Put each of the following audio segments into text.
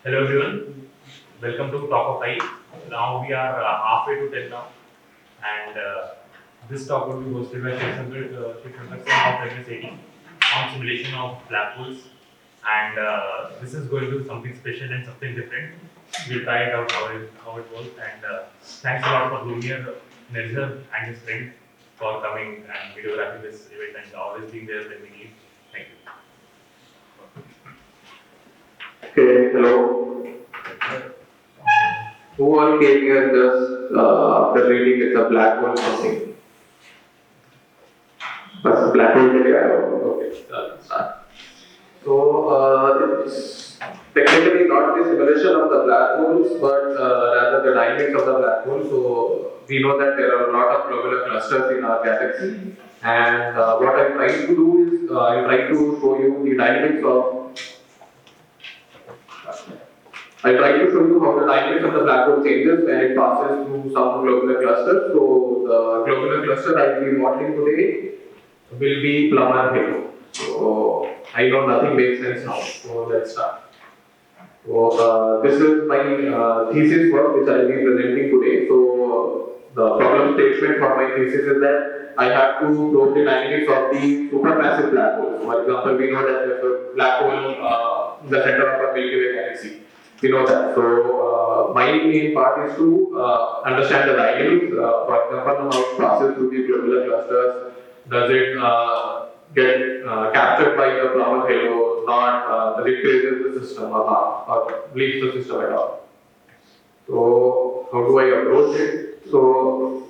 Hello everyone, welcome to Talk of I. Now we are halfway to 10 now, and this talk will be hosted by Shiv of Regression on simulation of black holes. And this is going to be something special and something different. We'll try it out how it works. And thanks a lot for Lumiere, Nelson, and his friend for coming and videographing this event and always being there when we need. Thank you. Okay, hello. Who all came here just after reading it's a black hole something? That's a black hole okay, start. So it's technically not the simulation of the black holes, but rather the dynamics of the black hole. So we know that there are a lot of globular clusters in our galaxy, and what I'm trying to do is I'm trying to show you the dynamics of I try to show you how the dynamics of the black hole changes when it passes through some globular cluster. So the globular cluster I will be modeling today will be Plummer halo. So I know nothing makes sense now. So let's start. So this is my thesis work which I will be presenting today. So the problem statement for my thesis is that I have to prove the dynamics of the supermassive black hole. For example, we know that there is a black hole in the center of a Milky Way galaxy. We know that. So my main part is to understand the dynamics. For example, how it passes through the globular clusters. Does it get captured by the Plummer halo? Not? Does it clear the system or not? Or leaves the system at all? So how do I approach it? So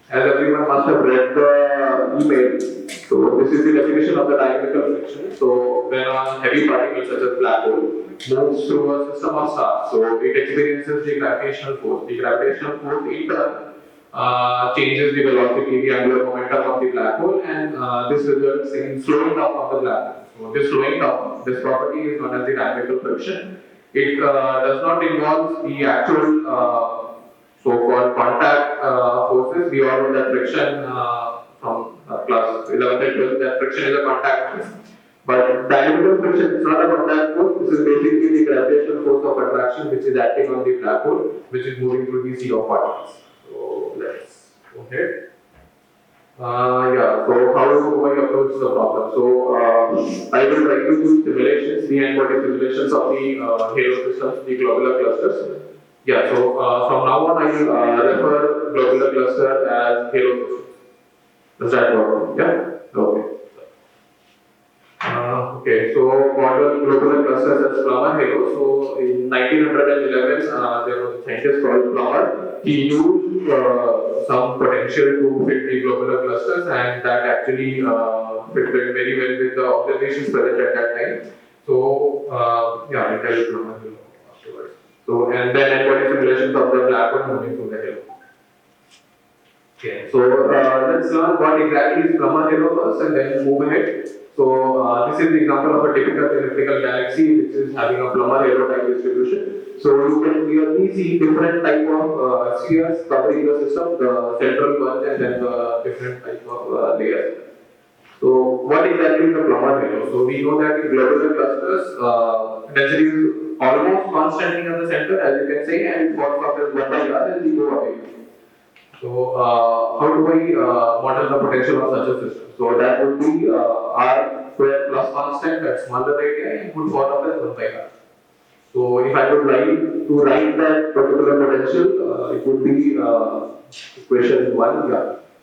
as everyone must have read the email, so this is the definition of the dynamical friction. So when a heavy particle such as black hole moves through a system of stars, so it experiences the gravitational force. The gravitational force in turn changes the velocity, the angular momentum of the black hole, and this results in slowing down of the black hole. So this slowing down, this property is known as the dynamical friction. It does not involve the actual so-called contact forces. We all know that friction from class 11th and 12th, that friction is a contact force. But dynamical friction is not a contact force. This is basically the gravitational force of attraction which is acting on the black hole, which is moving through the sea of particles. So let's go ahead. So how do I approach the problem? So I will try to do simulations, the n-body simulations of the halo systems, the globular clusters. From now on I will refer globular cluster as halo systems. Does that work? Yeah? So model globular clusters as Plummer halo. So in 1911, there was a scientist called Plummer. He used some potential to fit the globular clusters, and that actually fitted very well with the observations present at that time. So I'll tell you Plummer halo afterwards. So and then n-body simulations of the black hole moving through the halo. Okay, so let's learn what exactly is Plummer halo first, and then move ahead. So this is the example of a typical elliptical galaxy which is having a Plummer halo type distribution. So you can clearly see different type of spheres covering the system, the central one and then the different type of layers. So what exactly is the Plummer halo? So we know that in globular clusters, density is almost constantly at the center, as you can say, and it falls off as 1 by r as we go away. So how do I model the potential of such a system? So that would be r square plus constant at smaller area and would fall off as 1 by r. So if I would like to write that particular potential, it would be equation 1,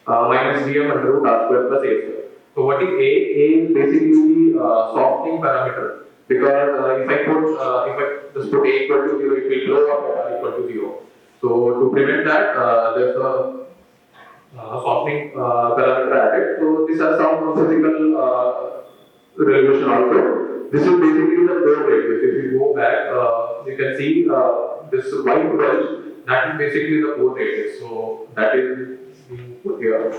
minus dm under root r square plus a square. So what is a? A is basically the softening parameter, because if I just put a equal to 0, it will blow up at r equal to 0. So to prevent that, there's a softening parameter added. So these are some physical resolution also. This is basically the core radius. If you go back, you can see this white wedge. That is basically the core radius. So that is being put here.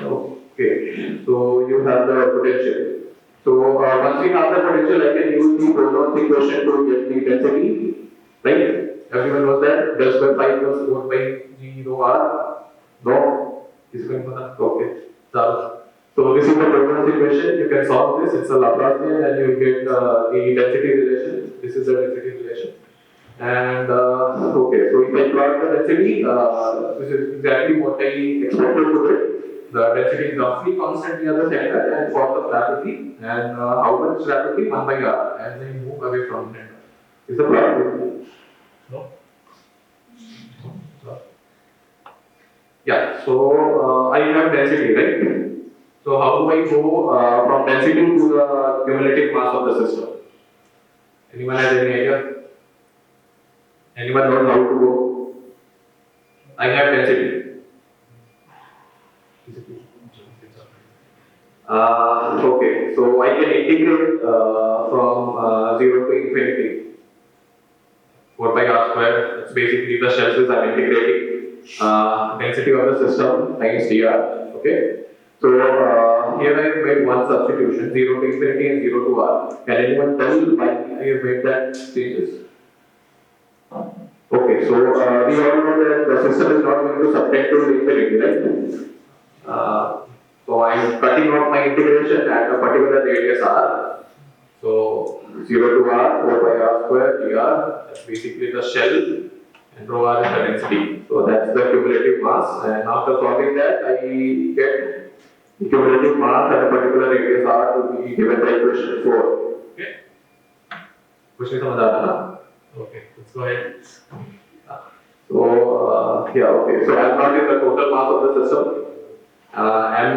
Okay. So you have the potential. So once we have the potential, I can use the Proton's equation to get the density, right? Everyone knows that del square 5 plus 4 by g rho r. No? Is going to okay. So this is the Proton's equation. You can solve this. It's a Laplacian, and you will get the density relation. This is the density relation. And okay, so if I plot the density, this is exactly what I expected to get. The density is roughly constant near the center and for the gravity, and how much gravity 1 by r as I move away from the center. Is the plot? No? Yeah, so I have density, right? So how do I go from density to the cumulative mass of the system? Anyone has any idea? Anyone knows how to go? I have density. Okay, so I can integrate from 0 to infinity. 4 pi r square, that's basically the shells I'm integrating. Density of the system times dr. Okay. So here I have made one substitution, 0 to infinity and 0 to r. Can anyone tell why I have made that changes? Okay, so we all know that the system is not going to subtend to infinity, right? So I am cutting off my integration at a particular radius r. So 0 to r, 4 pi r square dr, that's basically the shell, and rho r is the density. So that's the cumulative mass, and after solving that, I get the cumulative mass at a particular radius r to be given by equation 4. Okay? Question समझ आ रहा है ना? Okay, let's go ahead. So yeah, okay. So I'm not in the total mass of the system. M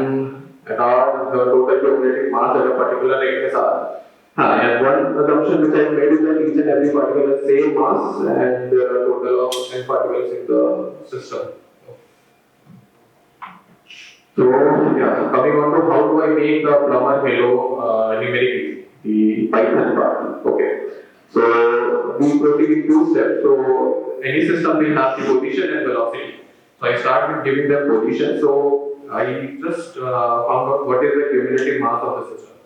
at r, the total cumulative mass at a particular radius r. And one assumption which I made is that each and every particle has same mass and there are total of n particles in the system. So yeah, coming on to how do I make the plumber halo numerically, the Python part. Okay. So we proceed in two steps. So any system will have the position and velocity. So I start with giving them position. So I just found out what is the cumulative mass of the system.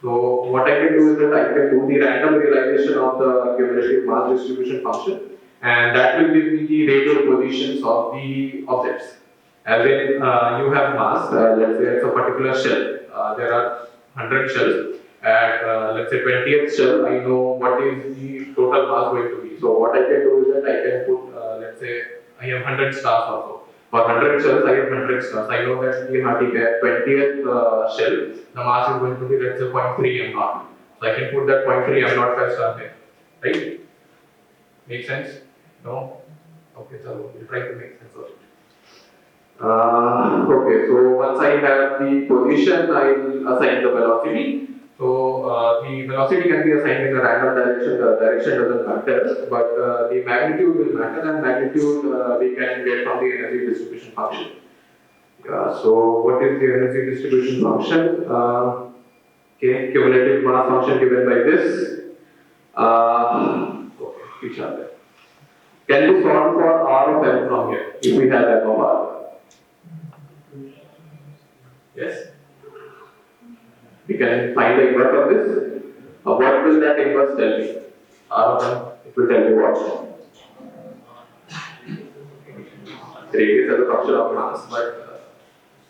So what I can do is that I can do the random realization of the cumulative mass distribution function, and that will give me the radial positions of the objects. As in, you have mass, let's say it's a particular shell. There are 100 shells. At let's say 20th shell, I know what is the total mass going to be. So what I can do is that I can put, let's say, I have 100 stars also. For 100 shells, I have 100 stars. I know that the 20th shell, the mass is going to be, let's say, 0.3 m0. So I can put that 0.3 m0 per star there. Right? Make sense? No? Okay, so we'll try to make sense of it. Okay, so once I have the position, I will assign the velocity. So the velocity can be assigned in a random direction. The direction doesn't matter, but the magnitude will matter, and magnitude we can get from the energy distribution function. So what is the energy distribution function? Okay, cumulative mass function given by this. Okay, which are there? Can we solve for r of m from here if we have m of r? Yes? We can find the inverse of this. What will that inverse tell me? R of m, it will tell me what? Radius as a function of mass, but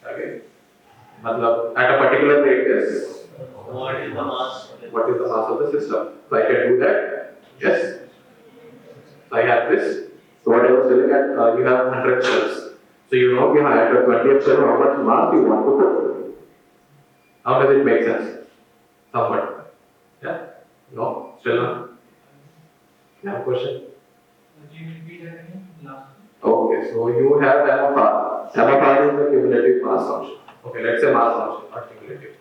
again, at a particular radius, What is the mass? what is the mass of the system? So I can do that. Yes? So I have this. So what I was telling at, you have 100 shells. So you know at the 20th shell how much mass you want to put. How does it make sense? Somewhat. Yeah? No? Still not? You have a question? Okay, so you have m of r. M of r is the cumulative mass function. Okay, let's say mass function, not cumulative.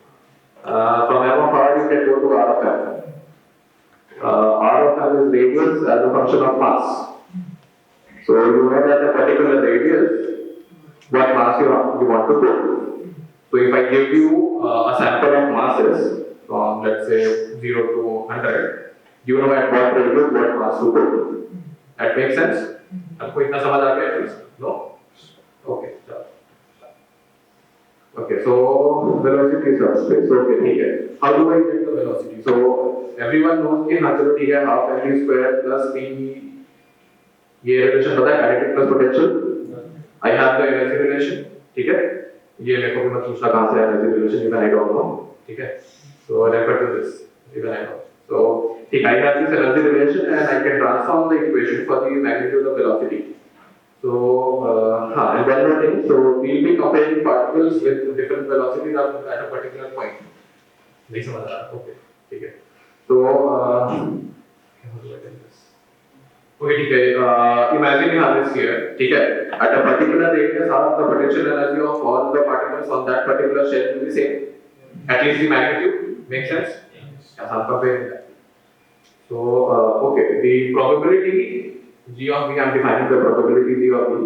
From m of r you can go to r of m. R of m is radius as a function of mass. So you know that a particular radius, what mass you want to put. So if I give you a sample of masses from let's say 0 to 100, you know at what radius what mass to put. That makes sense? आपको इतना समझ आ गया है? No? Okay. Okay, so velocity is subspace. Okay, ठीक है. How do I get the velocity? So everyone knows कि हाँ चलो ठीक है half mv square plus p ये relation पता है kinetic plus potential. I have the energy relation. ठीक है? ये मेरे को भी मत पूछना कहाँ से energy relation even I don't know. ठीक है? So refer to this even I know. So ठीक I have this energy relation and I can transform the equation for the magnitude of velocity. So, and one more thing, so we'll be comparing particles with different velocities at a particular point. नहीं समझ आ रहा, okay, ठीक है. So, how do I tell this? Okay, ठीक है. Imagine you have this here, ठीक है. At a particular radius, how the potential energy of all the particles on that particular shell will be same. At least the magnitude makes sense. Yeah, some comparing that. So, okay, the probability G of V, I am defining the probability G of V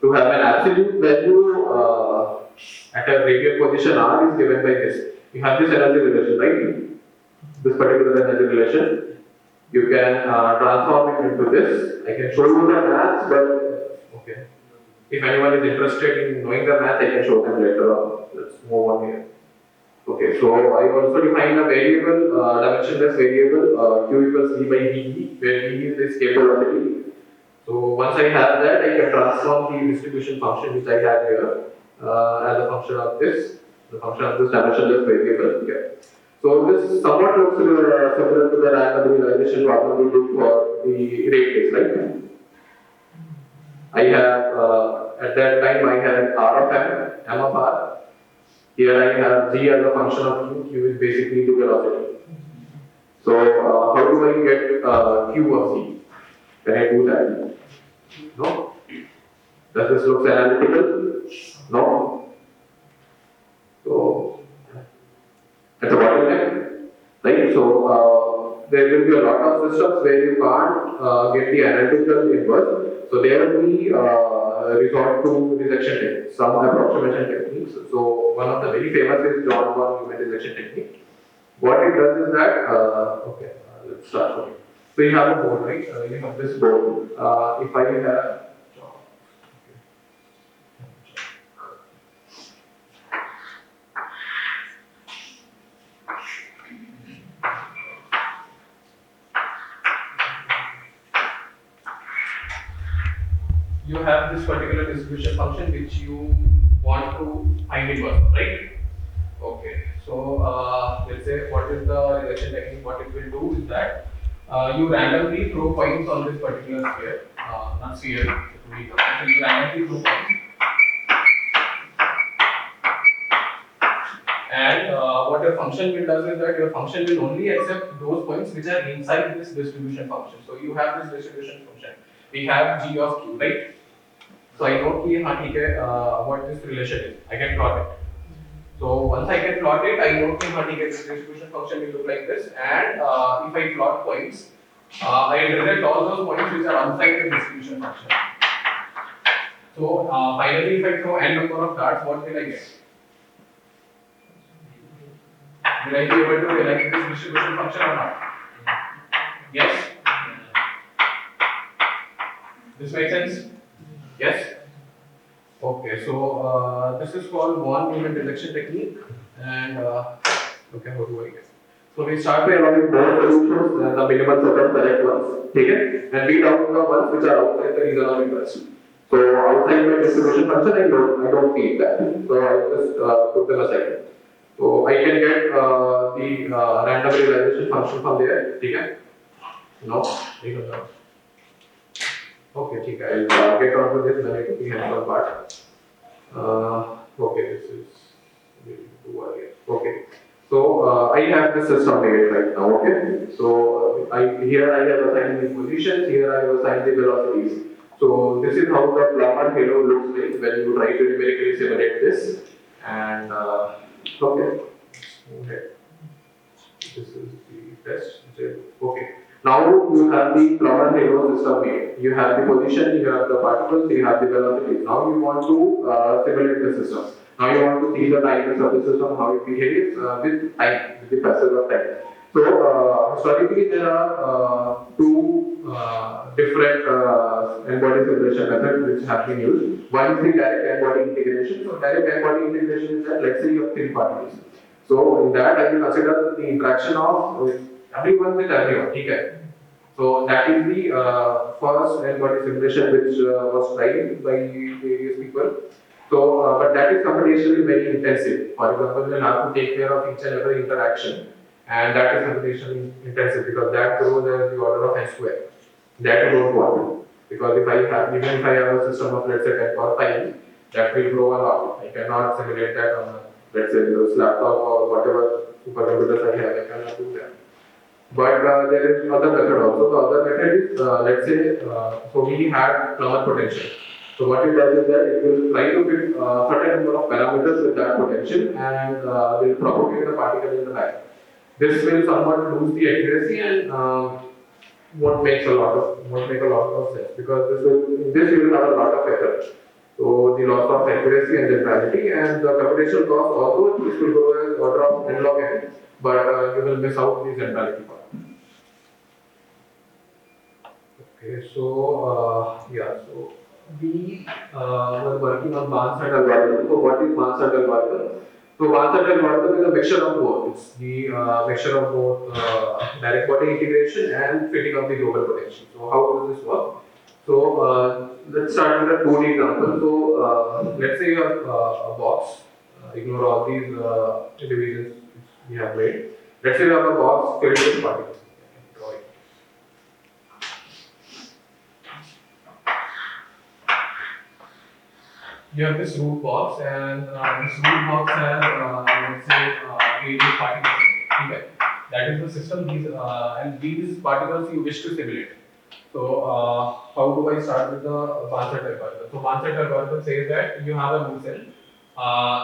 to have an absolute value at a radial position R is given by this. You have this energy relation, right? This particular energy relation. You can transform it into this. I can show you the maths, but okay. If anyone is interested in knowing the math, I can show them later on. Let's move on here. Okay, so I also define a variable, dimensionless variable q equals v by dE, where v is the scale velocity. So once I have that, I can transform the distribution function which I have here as a function of this, the function of this dimensionless variable here. So this somewhat looks similar to the random realization problem we did for the radius, right? I have at that time I had r of m of r. Here I have g as a function of q. Q is basically the velocity. So how do I get q of c? Can I do that? No. Does this look analytical? No. So at the bottleneck, right? So there will be a lot of systems where you can't get the analytical inverse. So there we resort to resection techniques, some approximation techniques. So one of the very famous is John Human resection technique. What it does is that okay, let's start from it. So you have a board, right? You have this board. If I have you have this particular distribution function which you want to find inverse, right? Okay, so let's say what is the regression technique? What it will do is that you randomly throw points on this particular sphere, not sphere, it will be so you randomly throw points. And what your function will does is that your function will only accept those points which are inside this distribution function. So you have this distribution function. We have g of q, right? So I know what this relation is. I can plot it. So once I can plot it, I know this distribution function will look like this. And if I plot points, I reject all those points which are outside the distribution function. So finally, if I throw n number of darts, what will I get? Will I be able to realize this distribution function or not? Yes? This makes sense? Yes? Okay, so this is called one-moment reduction technique. And okay, how do I get? So we start by allowing more solutions and the minimal set of correct ones. Okay? And weed out the ones which are outside the region of interest. So outside my distribution function, I don't need that. So I just put them aside. So I can get the random realization function from there. Okay? No? Okay, I'll get on to this when I do the hands-on part. Okay, this is too early. Okay, so I have the system made right now. Okay, so here I have assigned the positions, here I have assigned the velocities. So this is how the plumber halo looks like when you try to numerically simulate this. And okay, this is the test. Okay. Now you have the plumber halo system made. You have the position, you have the particles, you have the velocities. Now you want to simulate the system. Now you want to see the dynamics of the system, how it behaves with time, with the passage of time. So historically there are two different n-body simulation methods which have been used. One is the direct n-body integration. So direct n-body integration is that let's say you have three particles. So in that I will consider the interaction of everyone with everyone. Okay. So that is the first n-body simulation which was tried by various people. So, but that is computationally very intensive. For example, you will have to take care of each and every interaction. and that is computation intensive because that grows as the order of n square. That you don't want, because if I have, even if I have a system of let's say 10 power 5, that will grow a lot. I cannot simulate that on a, let's say this laptop or whatever supercomputers I have. I cannot do that. But there is other method also. The other method is, let's say, so we had plummer potential. So what it does is that it will try to fit certain number of parameters with that potential and will propagate the particle in the back. This will somewhat lose the accuracy and won't make a lot of sense because this you will have a lot of error. So the loss of accuracy and generality and the computational cost also this will go as order of n log n, but you will miss out the generality part. Okay, so so we were working on Barnstad algorithm. So what is Barnstad algorithm? So Barnstad algorithm is a mixture of both. It's the mixture of both direct body integration and fitting of the global potential. So how does this work? So let's start with a 2D example. So let's say you have a box. Ignore all these divisions which we have made. Let's say you have a box filled with particles. Draw it. You have this root box, and this root box has let's say various particles. Okay, that is the system. And these particles you wish to simulate. So how do I start with the Barnstad algorithm? So Barnstad algorithm says that you have a root cell.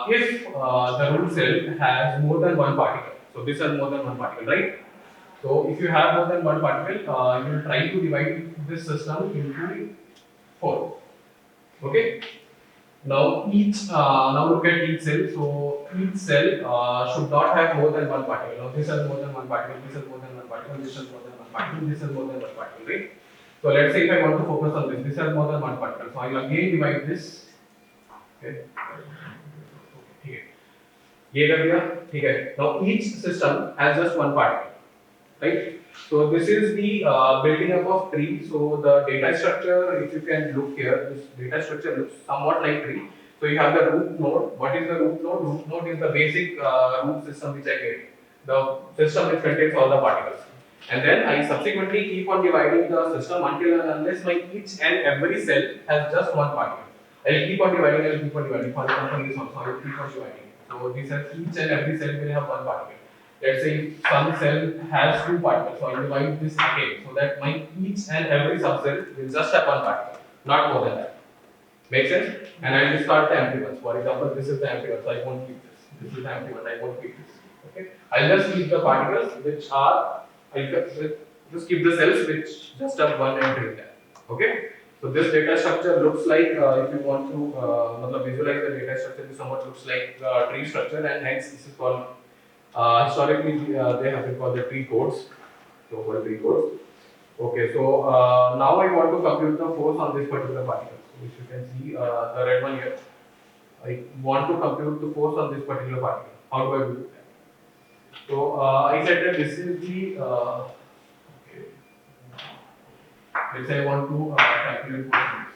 If the root cell has more than one particle, so this has more than one particle, right? So if you have more than one particle, you will try to divide this system into 4. Okay. Now look at each cell. So each cell should not have more than one particle. Now this has more than one particle. This has more than one particle. This has more than one particle. This has more than one particle, right? So let's say if I want to focus on this, this has more than one particle. So I will again divide this. Okay. Okay. ये कर दिया, ठीक है. Now each system has just one particle, right? So this is the building up of tree. So the data structure, if you can look here, this data structure looks somewhat like tree. So you have the root node. What is the root node? Root node is the basic root system which I gave. The system which contains all the particles. And then I subsequently keep on dividing the system until and unless my each and every cell has just one particle. I'll keep on dividing, I'll keep on dividing. For example, this also, I'll keep on dividing. So this has each and every cell will have one particle. Let's say some cell has 2 particles, so I divide this again so that my each and every subcell will just have one particle, not more than that. Make sense? And I discard the empty ones. For example, this is the empty one, so I won't keep this. This is the empty one, I won't keep this. Okay? I'll just keep the particles which are, just keep the cells which just have one entry in there. Okay? So this data structure looks like, if you want to visualize the data structure, this somewhat looks like tree structure, and hence this is called historically, they have been called the tree codes. So called tree codes. Okay, so now I want to compute the force on this particular particle. So which you can see the red one here. I want to compute the force on this particular particle. How do I do that? So I said that this is the. Okay. Let's say I want to calculate force on this.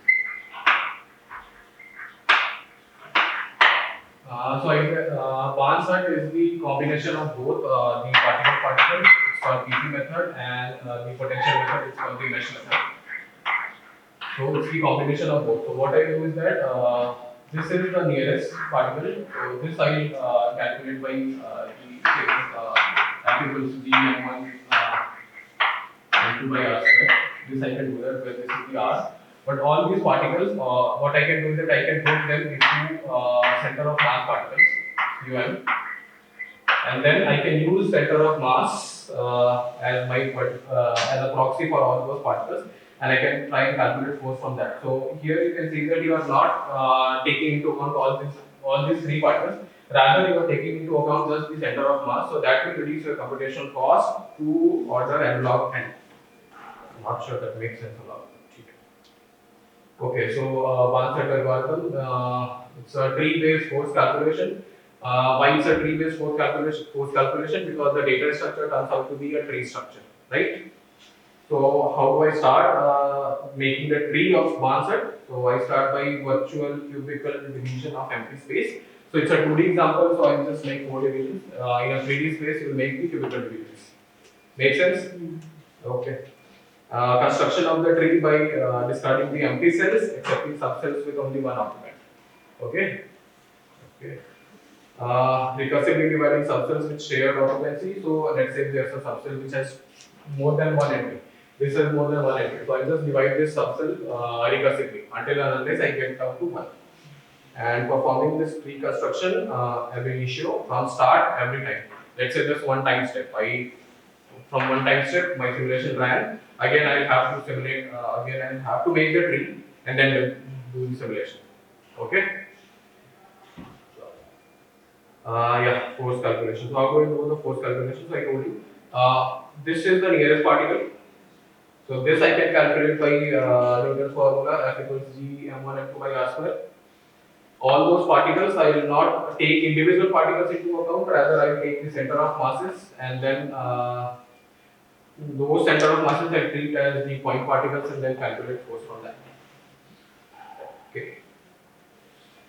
Barnstad is the combination of both the particle-particle, it's called PT method, and the potential method, it's called the mesh method. So it's the combination of both. So what I do is that this is the nearest particle. So this I will calculate by the attributes G and 1 and 2 by R square. This I can do that where this is the R. But all these particles, what I can do is that I can put them into center of mass particles, UM, and then I can use center of mass as my as a proxy for all those particles, and I can try and calculate force from that. So here you can see that you are not taking into account all these 3 particles. Rather, you are taking into account just the center of mass. So that will reduce your computational cost to order n log n. I'm not sure that makes sense or not. Okay, so Barnstad algorithm, it's a tree-based force calculation. Why it's a tree-based force calculation? Because the data structure turns out to be a tree structure, right? So how do I start making the tree of Barnstad? So I start by virtual cubical division of empty space. So it's a 2D example, so I'll just make 4 divisions. In a 3D space, you will make the cubical divisions. Make sense? Okay. Construction of the tree by discarding the empty cells, accepting subcells with only one occupant. Okay. Okay. Recursively dividing subcells with shared occupancy. So let's say there's a subcell which has more than one entry. This has more than one entry. So I'll just divide this subcell recursively until and unless I get down to one. And performing this tree construction ab initio from start every time. Let's say just one time step. From one time step my simulation ran. Again I'll have to simulate. Again I'll have to make the tree and then do the simulation. Okay. Yeah, force calculation. So how do I do the force calculation? So I told you. This is the nearest particle. So this I can calculate by Newton's formula F equals G m1 m2 by r square. All those particles I will not take individual particles into account. Rather I will take the center of masses and then those center of masses I treat as the point particles and then calculate force from that. Okay.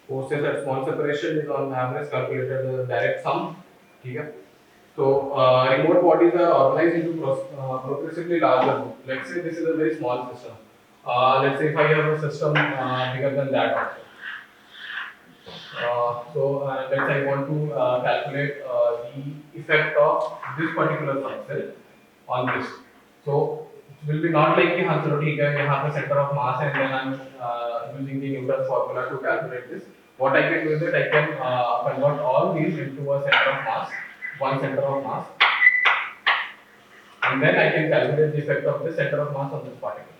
Forces at small separation is on average calculated as a direct sum. Okay. So remote bodies are organized into progressively larger groups. Let's say this is a very small system. Let's say if I have a system bigger than that also. Let's say I want to calculate the effect of this particular subcell on this. So it will be not like कि हाँ चलो ठीक है यहाँ पे center of mass है and then I'm using the Newton's formula to calculate this. What I can do is that I can convert all these into a center of mass, one center of mass, and then I can calculate the effect of the center of mass on this particle.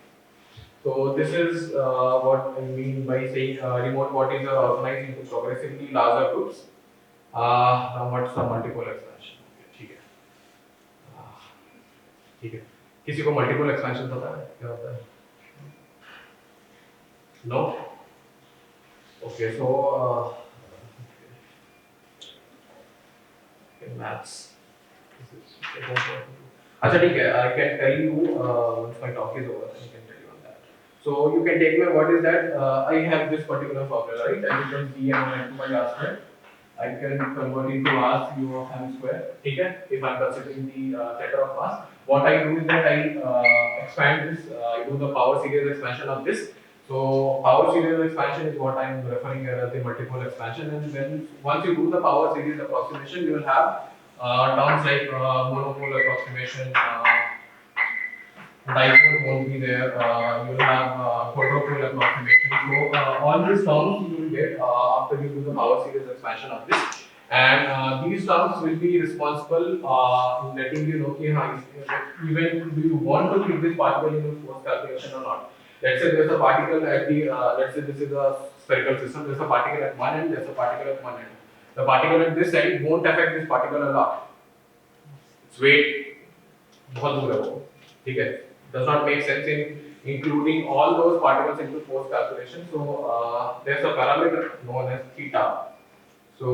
So this is what I mean by saying remote bodies are organized into progressively larger groups. Now what's the multiple expansion? ठीक है, ठीक है. किसी को multiple expansion पता है क्या होता है? No. Okay, so maths. अच्छा ठीक है, I can tell you once my talk is over. I can tell you on that. So you can take my what is that? I have this particular formula, right? I can d m1 by r square. I can convert into r u of m square. ठीक है? If I'm considering the center of mass, what I do is that I expand this. I do the power series expansion of this. So power series expansion is what I am referring as the multiple expansion. And then once you do the power series approximation, you will have terms like monopole approximation, dipole won't be there. You will have quadrupole approximation. So all these terms you will get after you do the power series expansion of this. And these terms will be responsible in letting you know even do you want to keep this particle in your force calculation or not. Let's say there's a particle at the, let's say this is a spherical system, there's a particle at one end, there's a particle at one end. The particle at this end won't affect this particle a lot. Its weight बहुत दूर है वो, ठीक है? Does not make sense in including all those particles into force calculation. So there's a parameter known as theta. So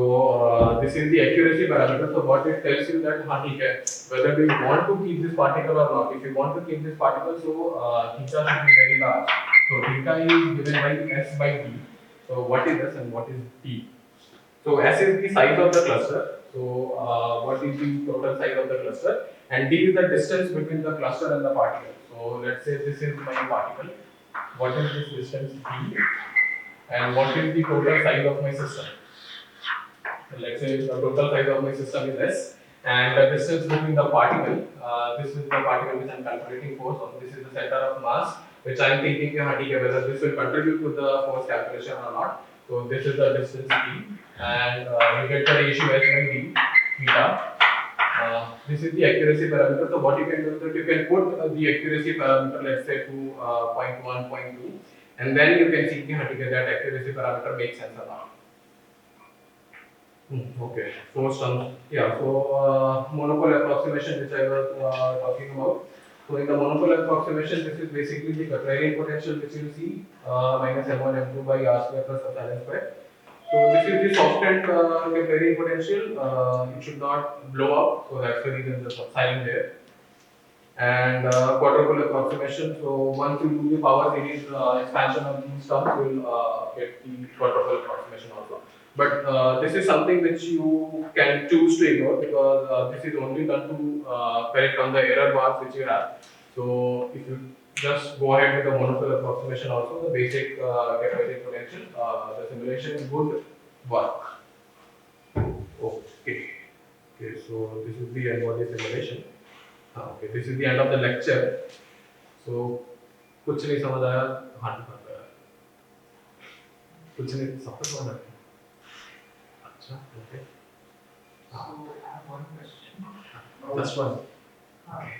this is the accuracy parameter. So what it tells you that हाँ ठीक है, whether do you want to keep this particle or not. If you want to keep this particle, so theta should be very large. So theta is given by s by d. So what is s and what is d? So s is the size of the cluster. So what is the total size of the cluster? And d is the distance between the cluster and the particle. So let's say this is my particle. What is this distance d? And what is the total size of my system? Let's say the total size of my system is S, and the distance between the particle, this is the particle which I am calculating force on, this is the center of mass, which I am thinking whether this will contribute to the force calculation or not. So this is the distance d, and you get the ratio S by d, theta. This is the accuracy parameter. So what you can do is that you can put the accuracy parameter, let's say to 0.1, 0.2, and then you can see that accuracy parameter makes sense or not. Okay, force terms. Yeah, so monopole approximation, which I was talking about. So in the monopole approximation, this is basically the Cutterian potential which you see minus m1 m2 by r square plus epsilon square. So this is the softened Cutterian potential. It should not blow up, so that's the reason there's silent there. And quadrupole approximation. So once you do the power series expansion of these terms, you will get the quadrupole approximation also. But this is something which you can choose to ignore because this is only done to correct on the error bars which you have. So if you just go ahead with the monofil approximation also, the basic quadratic potential, the simulation would work. Okay. Okay, so this is the end of the simulation. Okay, this is the end of the lecture. So कुछ नहीं समझ आया, हाँ ठीक है, कुछ नहीं सब समझ आया. अच्छा, okay. So I have one question. Just one.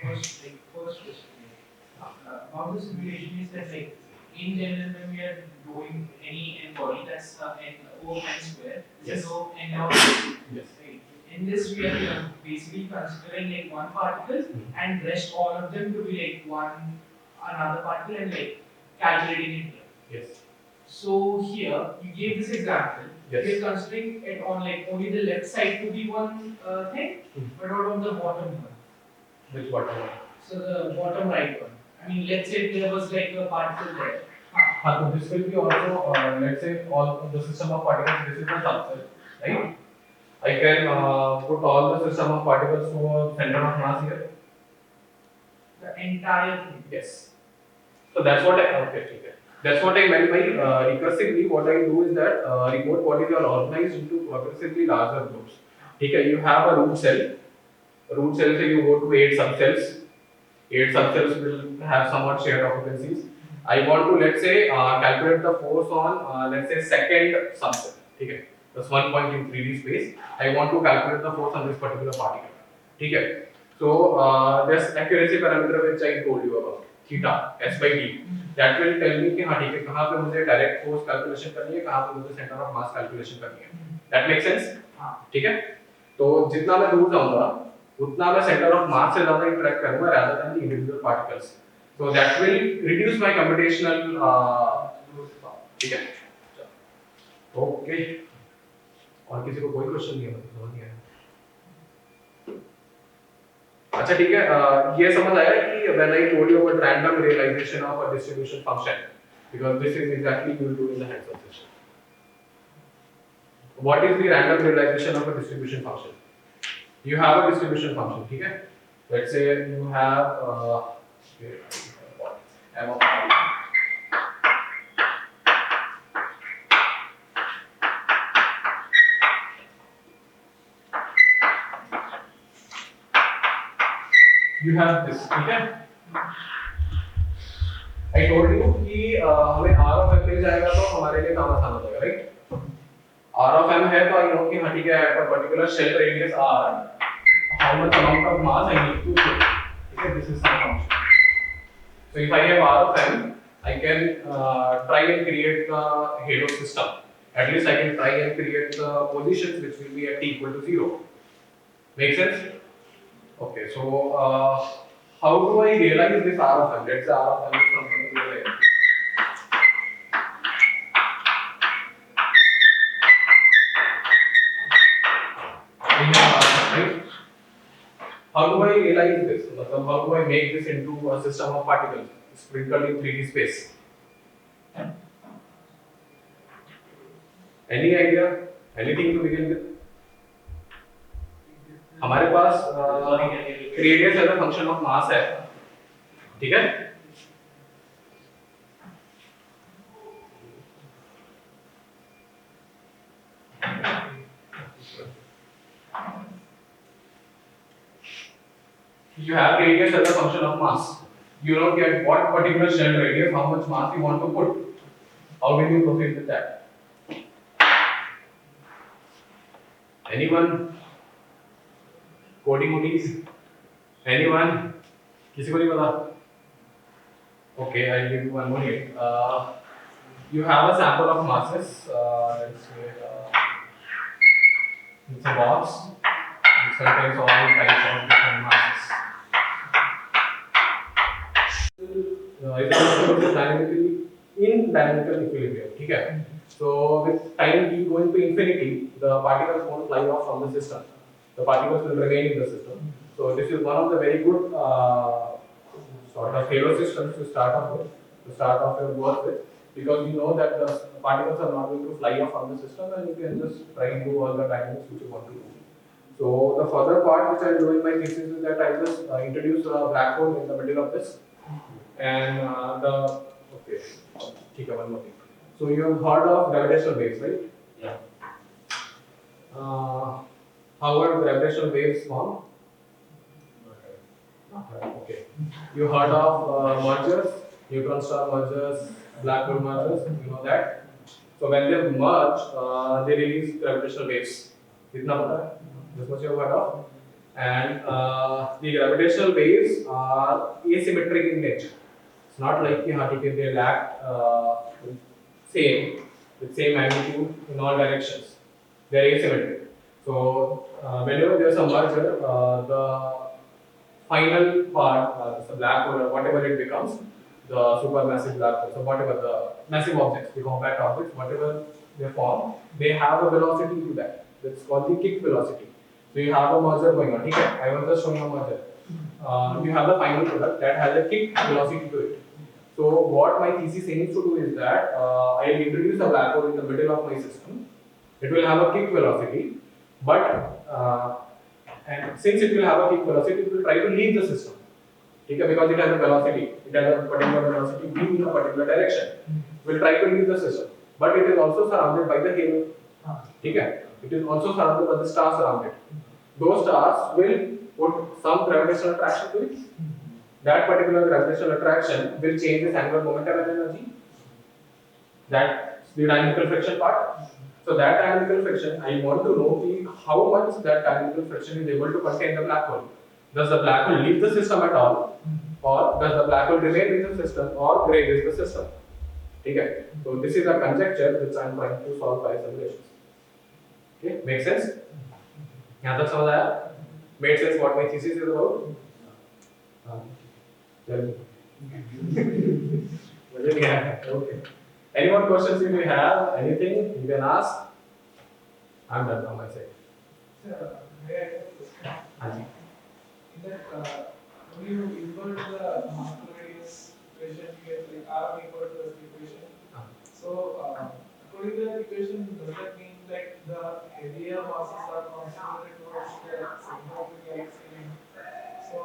First question. About the simulation is that like in general when we are doing any n body that's n O(n) square, this is Yes. O(n) now. Yes. Right. In this we are basically considering like one particle and rest all of them to be like one another particle and like calculating it here. Yes. So here you gave this example. Yes. We are considering it on like only the left side to be one thing, but not on the bottom one. Which bottom one? So the bottom right one. I mean, let's say there was like a particle there. So this will be also, let's say, all the system of particles. This is the subset, right? I can put all the system of particles to a center of mass here. The entire thing. Yes. So that's what I okay. That's what I meant by recursively. What I do is that remote bodies are organized into progressively larger groups. Okay, you have a root cell. Root cell, say you go to 8 subcells. 8 subcells will have somewhat shared occupancies. I want to, let's say, calculate the force on, let's say, second subcell. Okay, that's one point in 3D space. I want to calculate the force on this particular particle. Okay, so this accuracy parameter which I told you about, theta, s by d, that will tell me कि हाँ ठीक है कहाँ पे मुझे direct force calculation करनी है, कहाँ पे मुझे center of mass calculation करनी है. That makes sense? ठीक है? तो जितना मैं दूर जाऊँगा, उतना मैं center of mass से ज़्यादा interact करूँगा rather than the individual particles. So that will reduce my computational ठीक है? Okay. और किसी को कोई क्वेश्चन नहीं है समझ नहीं आया. अच्छा ठीक है, ये समझ आया कि when I told you about random realization of a distribution function, because this is exactly you will do in the hands-on session. What is the random realization of a distribution function? You have a distribution function, ठीक है? Let's say you have m of I. You have this, ठीक है? I told you कि हमें R of m मिल जाएगा तो हमारे लिए काम आसान हो जाएगा, right? R of m है तो I know कि हाँ ठीक है at a particular shell radius R, how much amount of mass I need to put. ठीक है? This is some function. So if I have R of m, I can try and create the halo system. At least I can try and create the positions which will be at t equal to 0. Make sense? Okay, so how do I realize this R of m? Let's say R of m is from particular area. Right? How do I realize this? How do I make this into a system of particles sprinkled in 3D space? Any idea? Anything to begin with? हमारे पास radius as a function of mass है, ठीक है? You have radius as a function of mass. You know at what particular shell radius how much mass you want to put. How will you proceed with that? Anyone? Coding ODs? Anyone? किसी को नहीं पता? Okay, I'll give you one more hint. You have a sample of masses. Let's say it's a box. It contains all types of different masses. It's in dynamical equilibrium. ठीक है? So with time t going to infinity, the particles won't fly off from the system. The particles will remain in the system. So this is one of the very good sort of halo systems to start off your work with. because you know that the particles are not going to fly off from the system, and you can just try and do all the dynamics which you want to do. So the further part which I'll do in my thesis is that I'll just introduce a black hole in the middle of this, and okay, one more thing. So you have heard of gravitational waves, right? Yeah. How are gravitational waves formed? Okay. You heard of mergers, neutron star mergers, black hole mergers, you know that. So when they merge, they release gravitational waves. Itna pata hai? This much you have heard of. And the gravitational waves are asymmetric in nature. It's not like they lack same with same magnitude in all directions. They are asymmetric. So whenever there is a merger, the final part, the black hole or whatever it becomes, the supermassive black hole, so whatever the massive objects, the compact objects, whatever they form, they have a velocity to that. That's called the kick velocity. So you have a merger going on. Okay, I was just showing a merger. You have the final product that has a kick velocity to it. So what my thesis aims to do is that I will introduce a black hole in the middle of my system. It will have a kick velocity, but and since it will have a kick velocity, it will try to leave the system. Okay, because it has a velocity, it has a particular velocity v in a particular direction. It will try to leave the system, but it is also surrounded by the halo. Okay, it is also surrounded by the stars around it. Those stars will put some gravitational attraction to it. That particular gravitational attraction will change its angular momentum and energy. That's the dynamical friction part. So that dynamical friction, I want to know how much that dynamical friction is able to contain the black hole. Does the black hole leave the system at all, or does the black hole remain in the system, or grazes the system? Okay. So this is a conjecture which I am trying to solve by simulations. Okay, make sense? यहाँ तक समझ आया? Made sense what my thesis is about? Tell me. Okay. Any more questions if you have? Anything you can ask? I'm done on my side. Sir, may I have a question? Anji. In that, when you invert the Markov-Radius equation, you get like R equal to the equation. So, according to that equation, does that mean like the heavier masses are concentrated towards the center of the galaxy? So,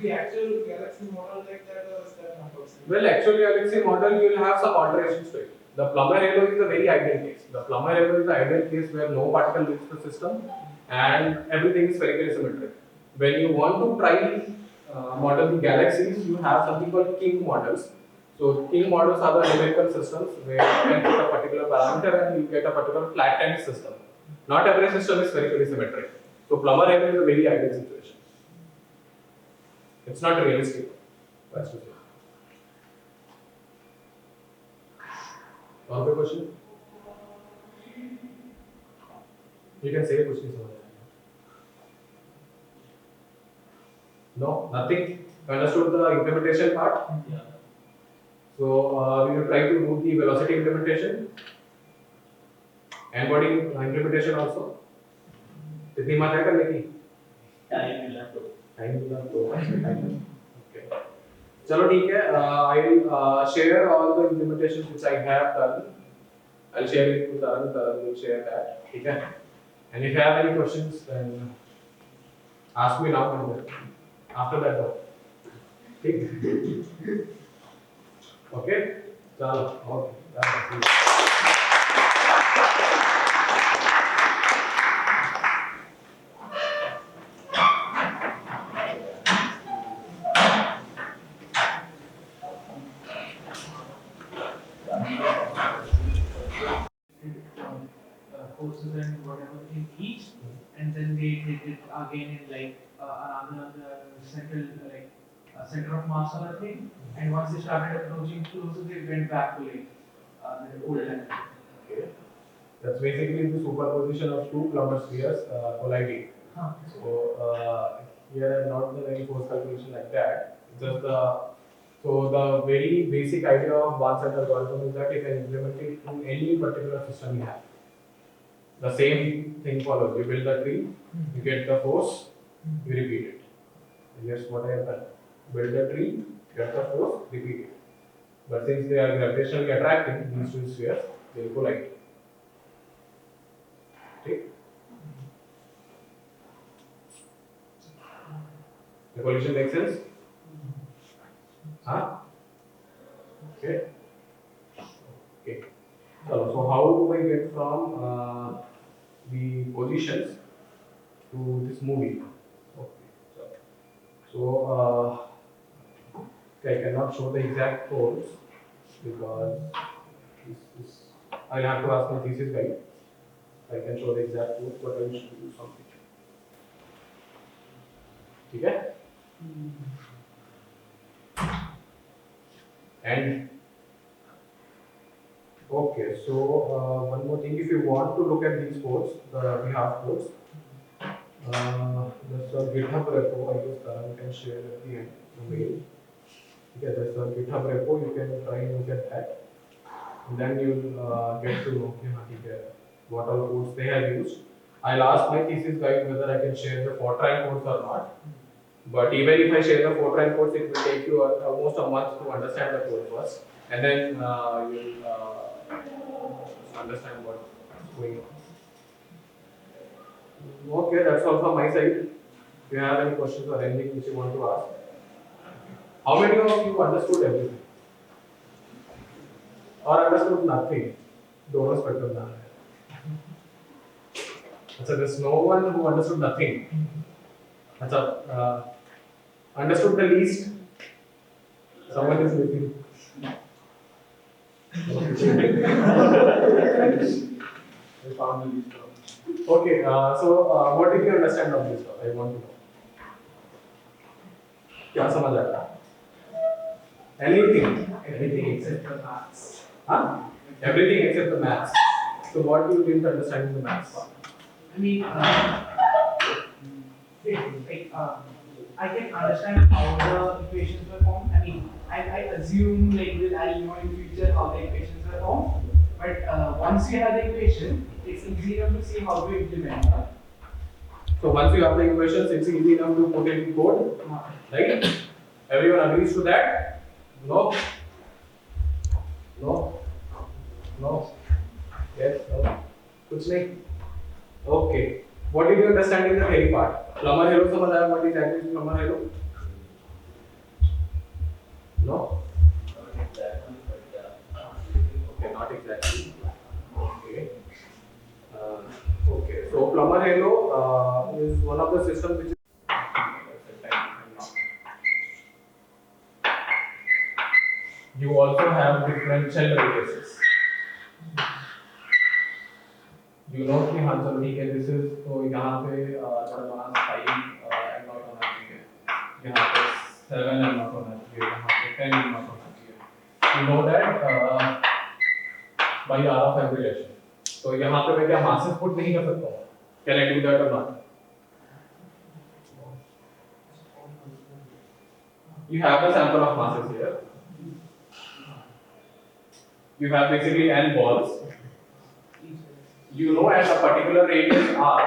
the actual galaxy model like that, or is that not possible? Well, actually, galaxy model you will have some alterations to it. The plummer halo is a very ideal case. The plummer halo is the ideal case where no particle leaves the system and everything is spherically symmetric. When you want to try model the galaxies, you have something called king models. So king models are the numerical systems where you can put a particular parameter and you get a particular flattened system. Not every system is spherically symmetric. So plummer halo is a very ideal situation. It's not realistic. That's to say. All the question? You can say a question. No, nothing. You understood the implementation part? Yeah. So we will try to do the velocity implementation and body implementation also. कितनी बात है करने की? Time will have to. Time मिला तो okay. चलो ठीक है. I will share all the implementations which I have done. I'll share it with Tarun. Tarun will share that. ठीक है. And if you have any questions, then ask me now and then. After that, though. ठीक. Okay. चलो. Okay. Courses and whatever in each, and then they did it again in like another central center of mass or thing. And once they started approaching closer, they went back to like the old time. Okay. That's basically the superposition of two plumber spheres colliding. Huh. So here I have not done any force calculation like that. Just the very basic idea of one-set algorithm is that you can implement it to any particular system you have. The same thing follows. You build the tree, you get the force, you repeat it. And here's what I have done. Build the tree, get the force, repeat it. But since they are gravitationally attracting these two spheres, they will collide. Okay? The collision makes sense? Huh? Okay. Okay. So how do I get from the positions to this movie? Okay. So I cannot show the exact codes because this I'll have to ask my thesis guide. I can show the exact codes, but I will show you something. Okay? And okay, so one more thing, if you want to look at these codes, we have codes. There's a GitHub repo, I guess Karan can share at the end, the mail. Okay, there's a GitHub repo, you can try and look at that. And then you'll get to know okay, what all codes they have used. I'll ask my thesis guide whether I can share the Fortran codes or not. But even if I share the Fortran codes, it will take you almost a month to understand the code first. And then you'll understand what's going on. Okay, that's all from my side. If you have any questions or anything which you want to ask. How many of you understood everything? Or understood nothing? दोनों spectrum ना है. अच्छा, there's no one who understood nothing. अच्छा, understood the least. Someone is missing. I found the least. Okay, so what did you understand of this stuff? I want to know. क्या समझ आया? Anything. Everything except the maths. Huh? Everything except the maths. So what you didn't understand in the maths? I mean, I can understand how the equations were formed. I mean, I assume like I'll know in future how the equations were formed. But once you have the equation, it's easy enough to see how to implement that. So once you have the equations, it's easy enough to put it in code, right? Everyone agrees to that? No? No? No? Yes? No? कुछ नहीं? Okay. What did you understand in the theory part? Plummer halo समझ आया? What is actually plummer halo? No? Okay, not exactly. Okay. Okay. So plummer halo is one of the systems which is you also have differential radiuses. You know कि हाँ चलो ठीक है, this is तो यहाँ पे थोड़ा मास 5 m not होना चाहिए, यहाँ पे 7 m not होना चाहिए, यहाँ पे 10 m not होना चाहिए. You know that by law of aggregation. तो यहाँ पे मैं क्या masses put नहीं कर सकता हूँ? Can I do that or not? You have the sample of masses here. You have basically n balls. You know at a particular radius r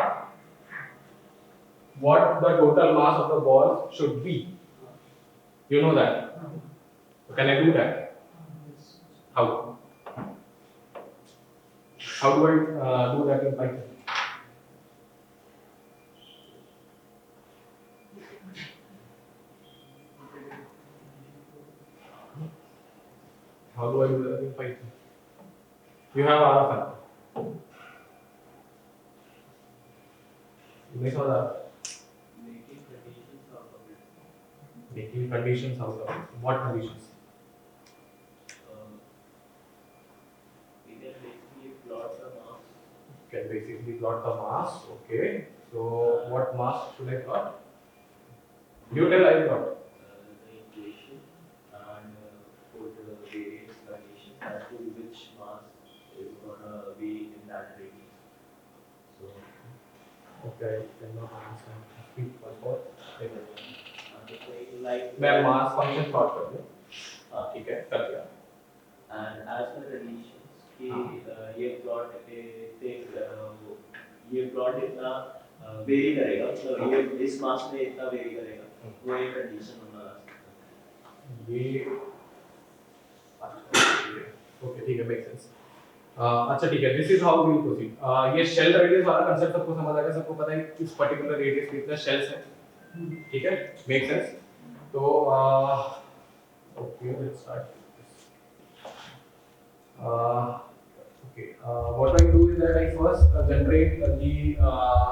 what the total mass of the ball should be. You know that. Can I do that? How? How do I do that in Python? How do I do that in Python? You have R of n. नहीं समझ आ making conditions out of it. What conditions? We can basically plot the mass. Can basically plot the mass. Okay. So what mass should I plot? You tell I plot. The equation and put the various conditions as to which mass is gonna be in that radius. So, Okay, I cannot understand. Speak first. like मैं mass function plot कर दूँ. ठीक है, कर दिया. and as per conditions कि ये plot ये plot इतना vary करेगा, मतलब ये इस mass में इतना vary करेगा, वो एक condition होना. ये ओके ठीक है, मेक सेंस। अच्छा ठीक है, this is how we will proceed. ये शेल रेडियस वाला कांसेप्ट सबको समझ आ गया, सबको पता है कि इस पर्टिकुलर रेडियस पे इतना शेल्स है, ठीक है, मेक सेंस। तो okay let's start. Okay, what I do is that I first generate the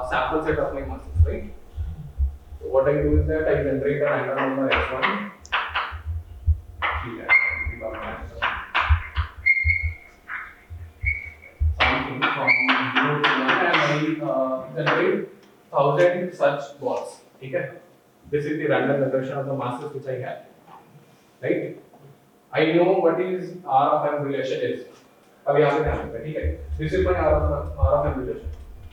sample set of my masses, right? So what I do is that I generate a random number s1. Something from 0 to 1 and I generate 1000 such balls. Okay? This is the random generation of the masses which I have. Right? I know what is R of M relation is. अब यहाँ पे ध्यान रखना, ठीक है? This is my R of M relation.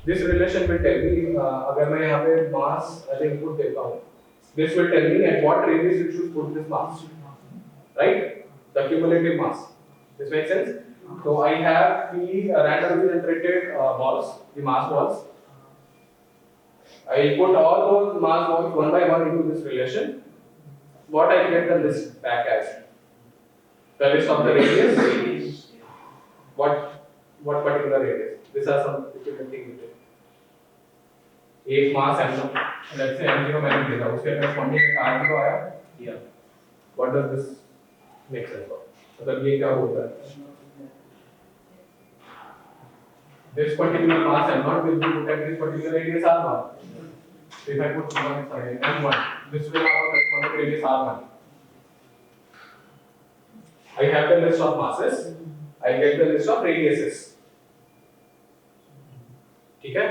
This relation will tell me अगर मैं यहाँ पे mass as an input देता हूँ, this will tell me at what radius you should put this mass, right? The cumulative mass. This makes sense? So I have the randomly generated balls, the mass balls. I put all those mass balls one by one into this relation. What I get the list back as? The list of the radius. What particular radius? These are some different things. एक मास m no, let's say m0 मैंने दिया, उसके corresponding r0 आया, दिया. What does this make sense of? मतलब ये क्या होता है? This particular mass m0 will be put at this particular radius r1. So if I put m1, this will have a corresponding radius r1. I have the list of masses. I get the list of radiuses. ठीक है?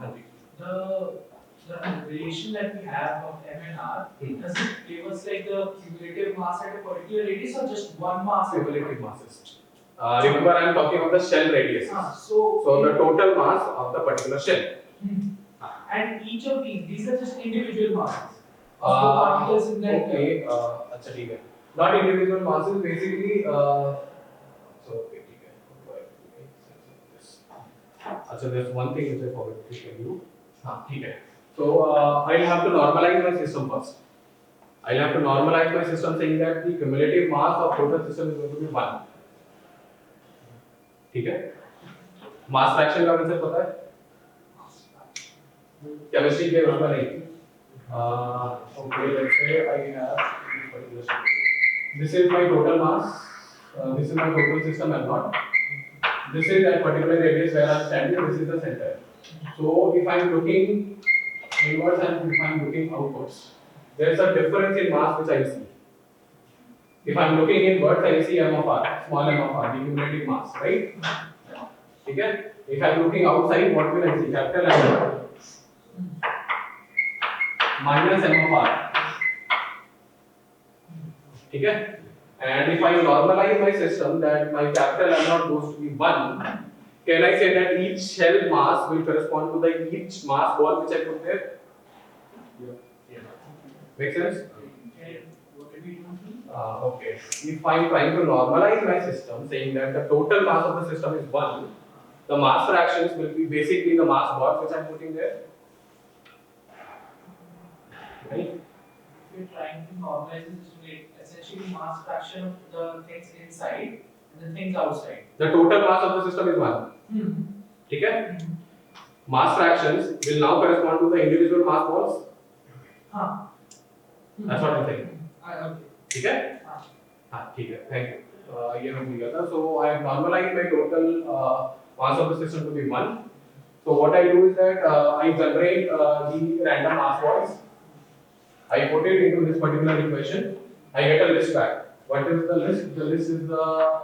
हाँ जी. The relation that we have of M and R, does it give us like the cumulative mass at a particular radius or just one mass? Cumulative masses. Remember, I am talking of the shell radius. So the total mass of the particular shell. And each of these are just individual masses of the particles in that. Okay. अच्छा ठीक है. Not individual masses, basically. So okay, ठीक है. अच्छा, there's one thing which I forgot to tell you. हाँ ठीक है. So I'll have to normalize my system first. I'll have to normalize my system saying that the cumulative mass of total system is going to be 1. ठीक है? Mass fraction का concept पता है? Chemistry के उसका नहीं. Okay, let's say I have this particular system. This is my total mass. This is my total system M0. This is that particular radius where I am standing. This is the center. So if I am looking inwards and if I am looking outwards, there is a difference in mass which I see. If I am looking inwards, I see m of r, small m of r, the cumulative mass, right? Okay? If I am looking outside, what will I see? Capital M minus m of r. Okay? And if I normalize my system that my capital M0 goes to be 1, can I say that each shell mass will correspond to the each mass ball which I put there? Yeah. Make sense? What did we do? Okay. If I am trying to normalize my system, saying that the total mass of the system is 1, the mass fractions will be basically the mass ball which I am putting there. Right? If you're trying to normalize the system, essentially mass fraction of the things inside and the things outside. The total mass of the system is 1. ठीक है? Mass fractions will now correspond to the individual mass balls. That's what I'm saying. Okay. ठीक है? हाँ ठीक है. Thank you. ये मैं भूल गया था. So I have normalized my total mass of the system to be 1. So what I do is that I generate the random mass balls. I put it into this particular equation. I get a list back. What is the list? The list is the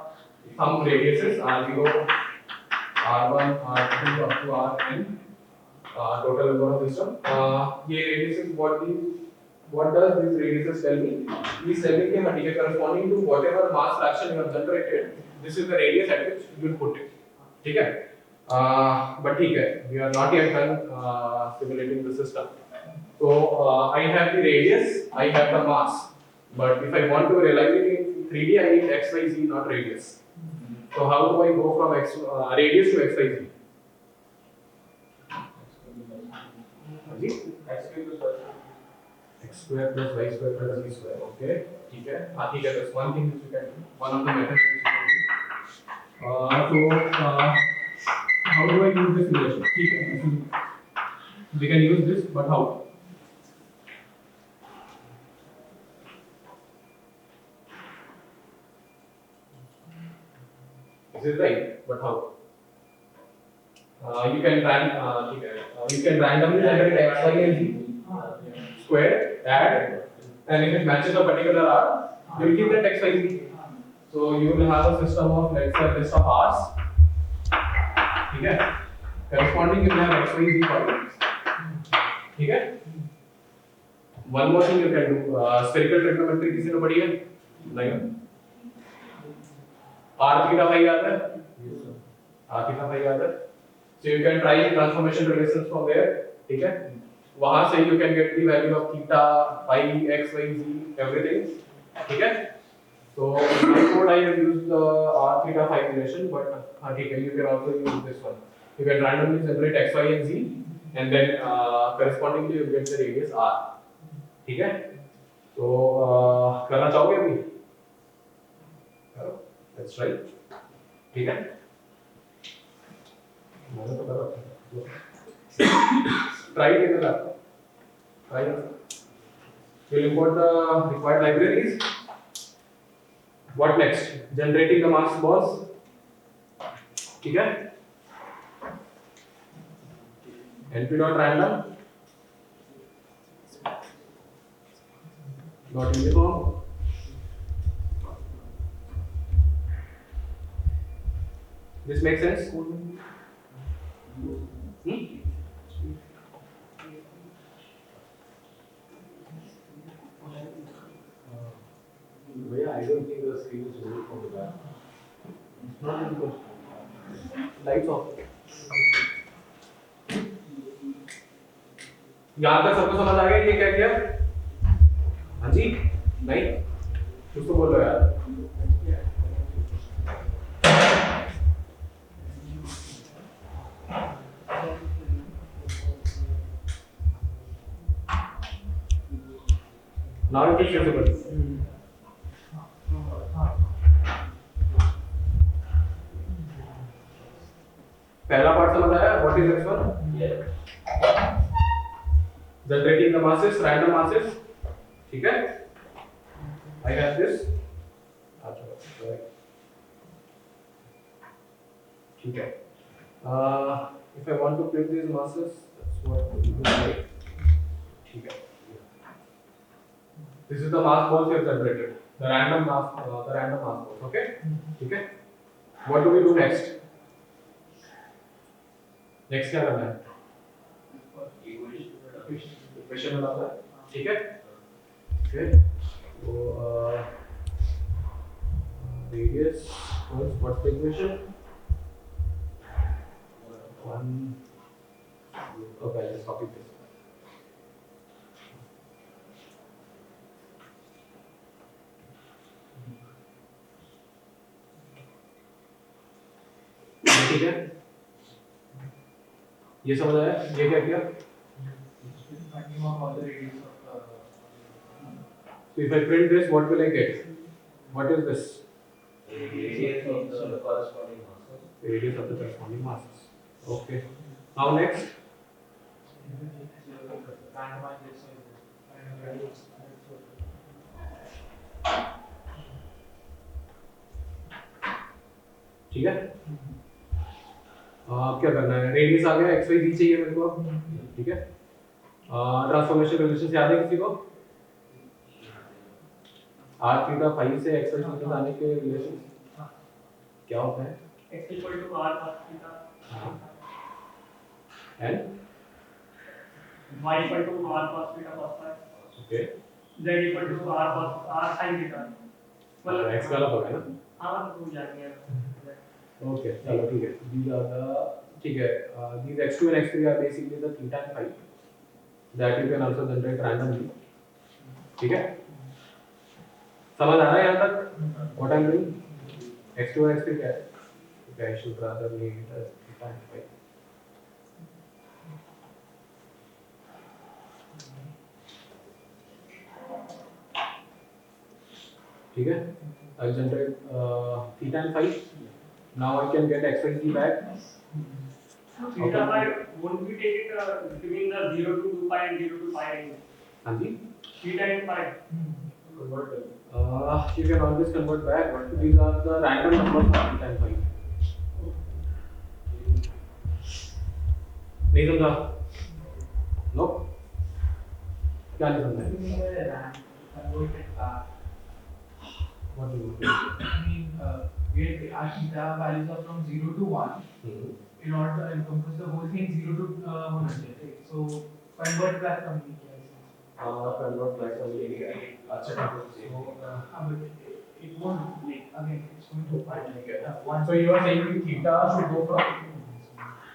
some radiuses R0, R1, R2 up to Rn. Total number of system. ये radiuses what does these radiuses tell me? These tell me कि corresponding to whatever mass fraction you have generated, this is the radius at which you will put it. ठीक है? But ठीक है, we are not yet done simulating the system. So I have the radius, I have the mass, but if I want to realize it in 3D, I need x, y, z, not radius. So how do I go from radius to x, y, z? X square plus y square plus z square. Okay, ठीक है. हाँ ठीक है. That's one thing which you can do. One of the methods which you can do. How do I use this relation? ठीक है. We can use this, but how? This is right, but how? You can you can randomly generate x, y, and z square, add, and if it matches a particular r, you will keep that x, y, z. So you will have a system of, let's say, a list of r's. ठीक है? Corresponding you will have x, y, z coordinates. ठीक है? One more thing you can do. Spherical trigonometry किसी ने पढ़ी है? नहीं. R theta phi याद है? R theta phi याद है? So you can try transformation relations from there. ठीक है? वहाँ से you can get the value of theta, phi, x, y, z, everything. ठीक है? So in my code I have used the R theta phi relation, but ठीक है, you can also use this one. You can randomly generate x, y, and z, and then correspondingly you get the radius r. ठीक है? तो करना चाहोगे अभी? करो. Let's try. ठीक है? मैंने तो करा. Try it in the laptop. Try it. We'll import the required libraries. What next? Generating the mass balls. ठीक है? np.random. Dot uniform. This makes sense? I don't think the screen is ready from the back. Not because lights off. यहाँ तक सबको समझ आ गया ये क्या किया? हाँ जी? नहीं? कुछ तो बोलो यार. Now it is visible. पहला पार्ट समझ आया? What is next one? Yeah. Generating the masses, random masses. ठीक है? I have this. अच्छा, right. ठीक है. If I want to print these masses, that's what we do like. ठीक है. This is the mass balls we have generated. The random mass balls. Okay? ठीक है? What do we do next? Next क्या करना है? Equation बनाना है. ठीक है? Okay. So radius first. What's the equation? 1. Okay, I'll just copy this. ठीक है? ये समझ आया? ये क्या किया? So if I print this, what will I get? What is this? Radius of the corresponding masses. Radius of the corresponding masses. Okay. Now next. ठीक है? क्या करना है? रेडियस आ गया, एक्स वाई जी चाहिए मेरे को. ठीक है? ट्रांसफॉर्मेशन रिलेशन याद है किसी को? आर थीटा फाई से एक्स वाई जी आने के रिलेशन क्या होता है? x equal to r cos theta and y equal to r cos theta cos phi okay. z equal to r cos r sin theta मतलब एक्स गलत हो गया ना? हाँ तो जाएंगे ओके, चलो ठीक है. These are the ठीक है. These x2 and x3 are basically the theta and phi that you can also generate randomly. ठीक है? समझ आ रहा है यहाँ तक? What I'm doing? x2 and x3 क्या है? Okay, I should rather name it as theta and phi. ठीक है, I'll generate theta and phi. Now I can get x, y, z back. Theta phi, won't we take it between the 0 to 2 pi and 0 to pi range? हाँ जी, Theta and phi. you can always convert back. These are the random numbers of theta and phi. नहीं समझा? No? क्या नहीं समझा? What do you mean? I mean, where our theta values are from 0 to 1, in order to encompass the whole thing 0 to 100. Right? So, convert back from the Convert back from the अच्छा but it won't, like, again, it's going to part like 1. So you are saying that theta should go from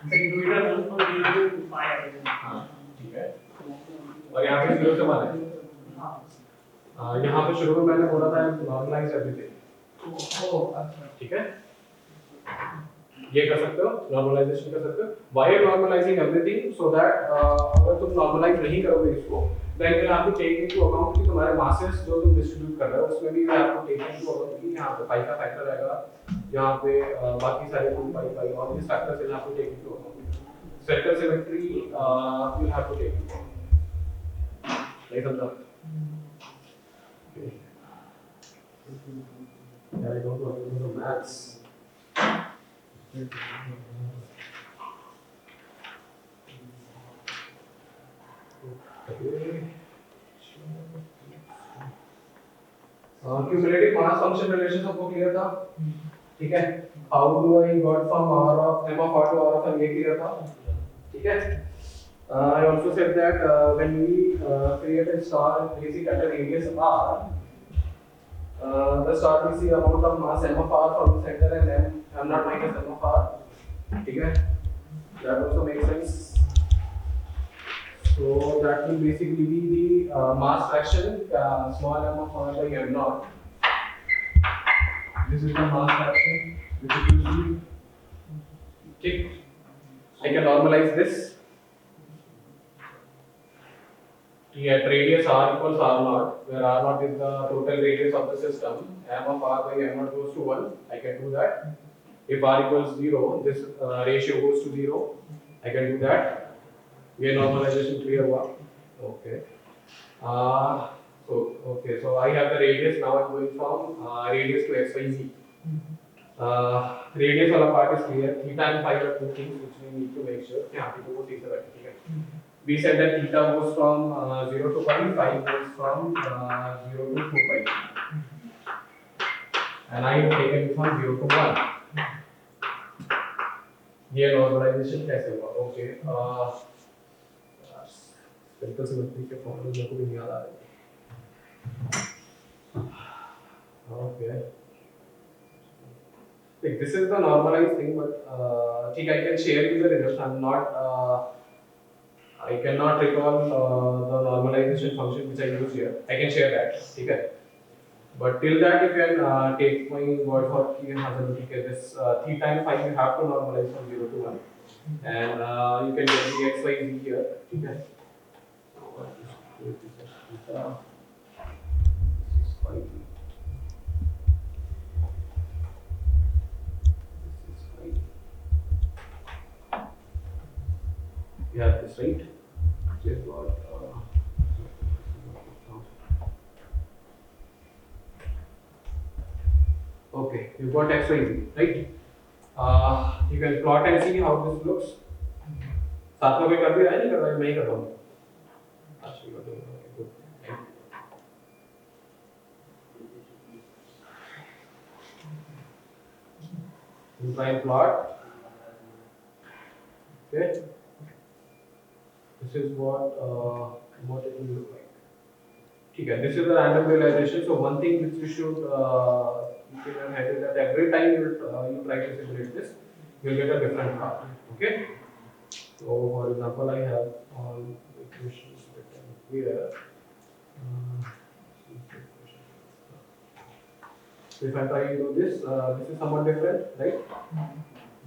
Theta goes from 0 to pi. हाँ ठीक है और यहाँ पे 0 से 1 है यहाँ पे शुरू में मैंने बोला था नॉर्मलाइज एवरीथिंग अच्छा ठीक है ये कर सकते हो नॉर्मलाइजेशन कर सकते हो why normalizing everything so that अगर तुम नॉर्मलाइज नहीं करोगे इसको then you have to take into account कि तुम्हारे मासेस जो तुम डिस्ट्रीब्यूट कर रहे हो उसमें भी you have to take into account कि यहाँ पे पाई का फैक्टर आएगा यहाँ पे बाकी सारे 2 पाई पाई और this factors you have to take into account spherical symmetry you have to take into नहीं समझा I don't want to do the maths. Cumulative mass function relation सबको clear था? ठीक है? How do I got from R of m of r to r of n ये clear था? ठीक है? I also said that when we create a star and place it at a radius r, the star will see amount of mass m of r from the center and m not minus m of r. ठीक है? That also makes sense. So that will basically be the mass fraction small m of r by m naught. This is the mass fraction which will be. Okay. I can normalize this. At radius r equals r naught, where r naught is the total radius of the system, m of r by m naught goes to 1. I can do that. If r equals 0, this ratio goes to 0. I can do that. ये normalization clear हुआ. Okay. So I have the radius. Now I'm going from radius to x, y, z. Radius वाला part is clear. Theta and phi are two things which we need to make sure. यहाँ पे दो ठीक से बैठे ठीक है. We said that theta goes from 0 to pi, phi goes from 0 to 2 pi. And I have taken it from 0 to 1. ये normalization कैसे हुआ? Okay. Spherical symmetry के फॉर्मूले मेरे को भी नहीं याद आ रहे. Okay. Like, this is the normalized thing, but ठीक I can share you the results. I'm not. I cannot recall the normalization function which I use here. I can share that. ठीक है. But till that you can take my word for कि हाँ चलो ठीक है. This theta and phi you have to normalize from 0 to 1, and you can get the x, y, z here. ठीक है. You have this right. Just what? Okay, you got x, y, z, right? You can plot and see how this looks. साथ में कोई कर भी रहा है नहीं कर रहा है मैं ही कर रहा हूँ. Actually, you're doing okay, good. You try and plot. Okay. This is what it will look like. Okay, this is the random realization. So one thing which you should keep in your head is that every time you try to simulate this, you'll get a different path. Okay. So for example, I have all equations written here. So if I try to do this, this is somewhat different, right?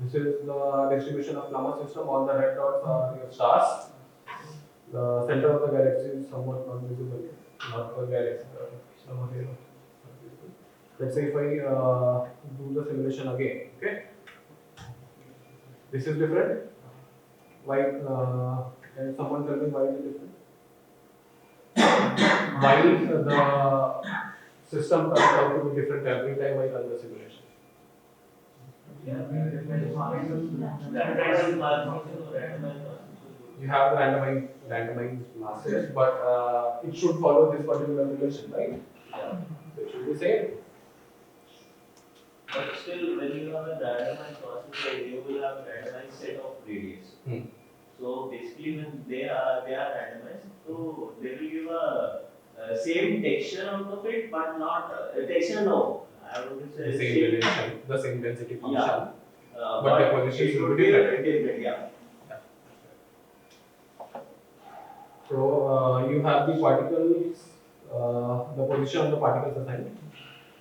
This is the distribution of Lama system. All the red dots are your stars. The center of the galaxy is somewhat not visible. Not the galaxy. Let's say if I do the simulation again, okay? This is different. Why? Can someone tell me why is it different? Why the system comes out to be different every time I run the simulation? You have the randomized masses, but it should follow this particular relation, right? Yeah. So it should be same. But still, when you have a randomized process, you will have a randomized set of radius. So basically, when they are randomized, so they will give a same texture out of it, but not texture. No, I would say The same relation, the same density function. Yeah. But the positions will be different. different. Yeah. So you have the particles, the position of the particles assigned.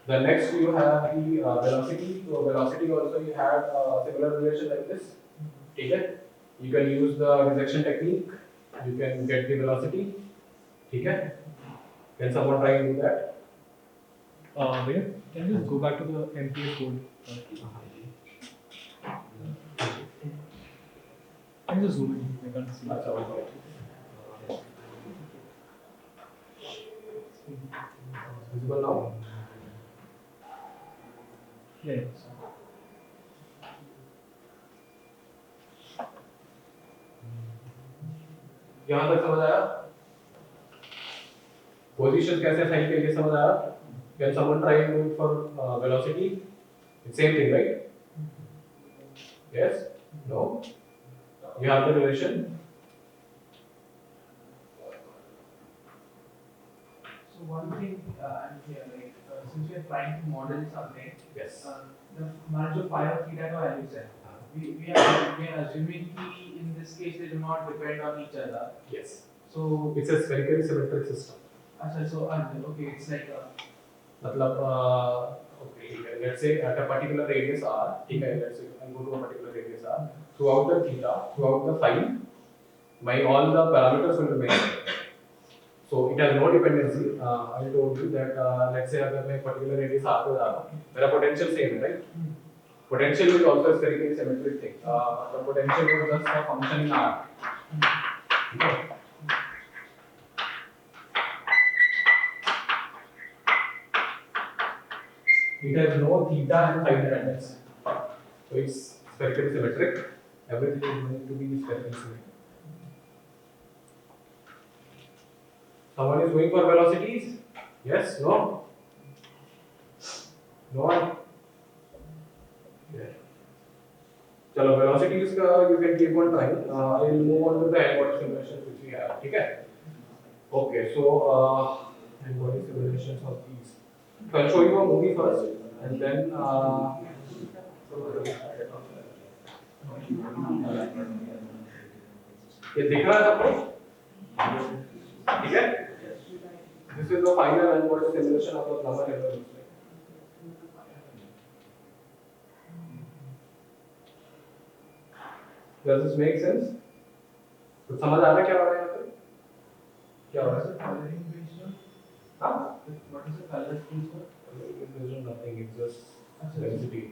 The next you have the velocity. So velocity also you have a similar relation like this. Okay. You can use the rejection technique. You can get the velocity. Okay. Can someone try and do that? Where? Can you just go back to the MPA code? Can you just zoom in? I can't see. That's all. Visible now? Yeah. यहाँ तक समझ आया? Positions कैसे assign किए ये समझ आया? Can someone try and do it for velocity? It's same thing, right? Yes? No? You have the relation? So one thing here, like since we are trying to model something, Yes. the margin of phi of theta का value है. We are assuming कि in this case they do not depend on each other. Yes. So It's a spherically symmetric system. so okay, it's like मतलब okay, let's say at a particular radius r, ठीक है, let's say I go to a particular radius r, throughout the theta, throughout the phi, all the parameters will remain. So it has no dependency. I told you that let's say अगर मैं particular radius r पे जा रहा हूँ, मेरा potential same है, right? Potential is also a spherically symmetric thing. The potential is just a function in r. Okay. It has no theta and phi dependence. So it's spherically symmetric. Everything is going to be spherically symmetric. Someone is going for velocities? Yes? No? No one? Yeah. Chalo, velocities you can keep on trying. I will move on to the n-body simulations which we have. Okay? Okay, so n-body simulations of these. So I'll show you a movie first and then ये दिख रहा है सबको? ठीक है? This is the final n-body simulation of the plumber error. Does this make sense? कुछ समझ आ रहा है क्या हो रहा है यहाँ पे? क्या हो रहा है? coloring based on हाँ? what is the color scheme for? Based on nothing, it's just density.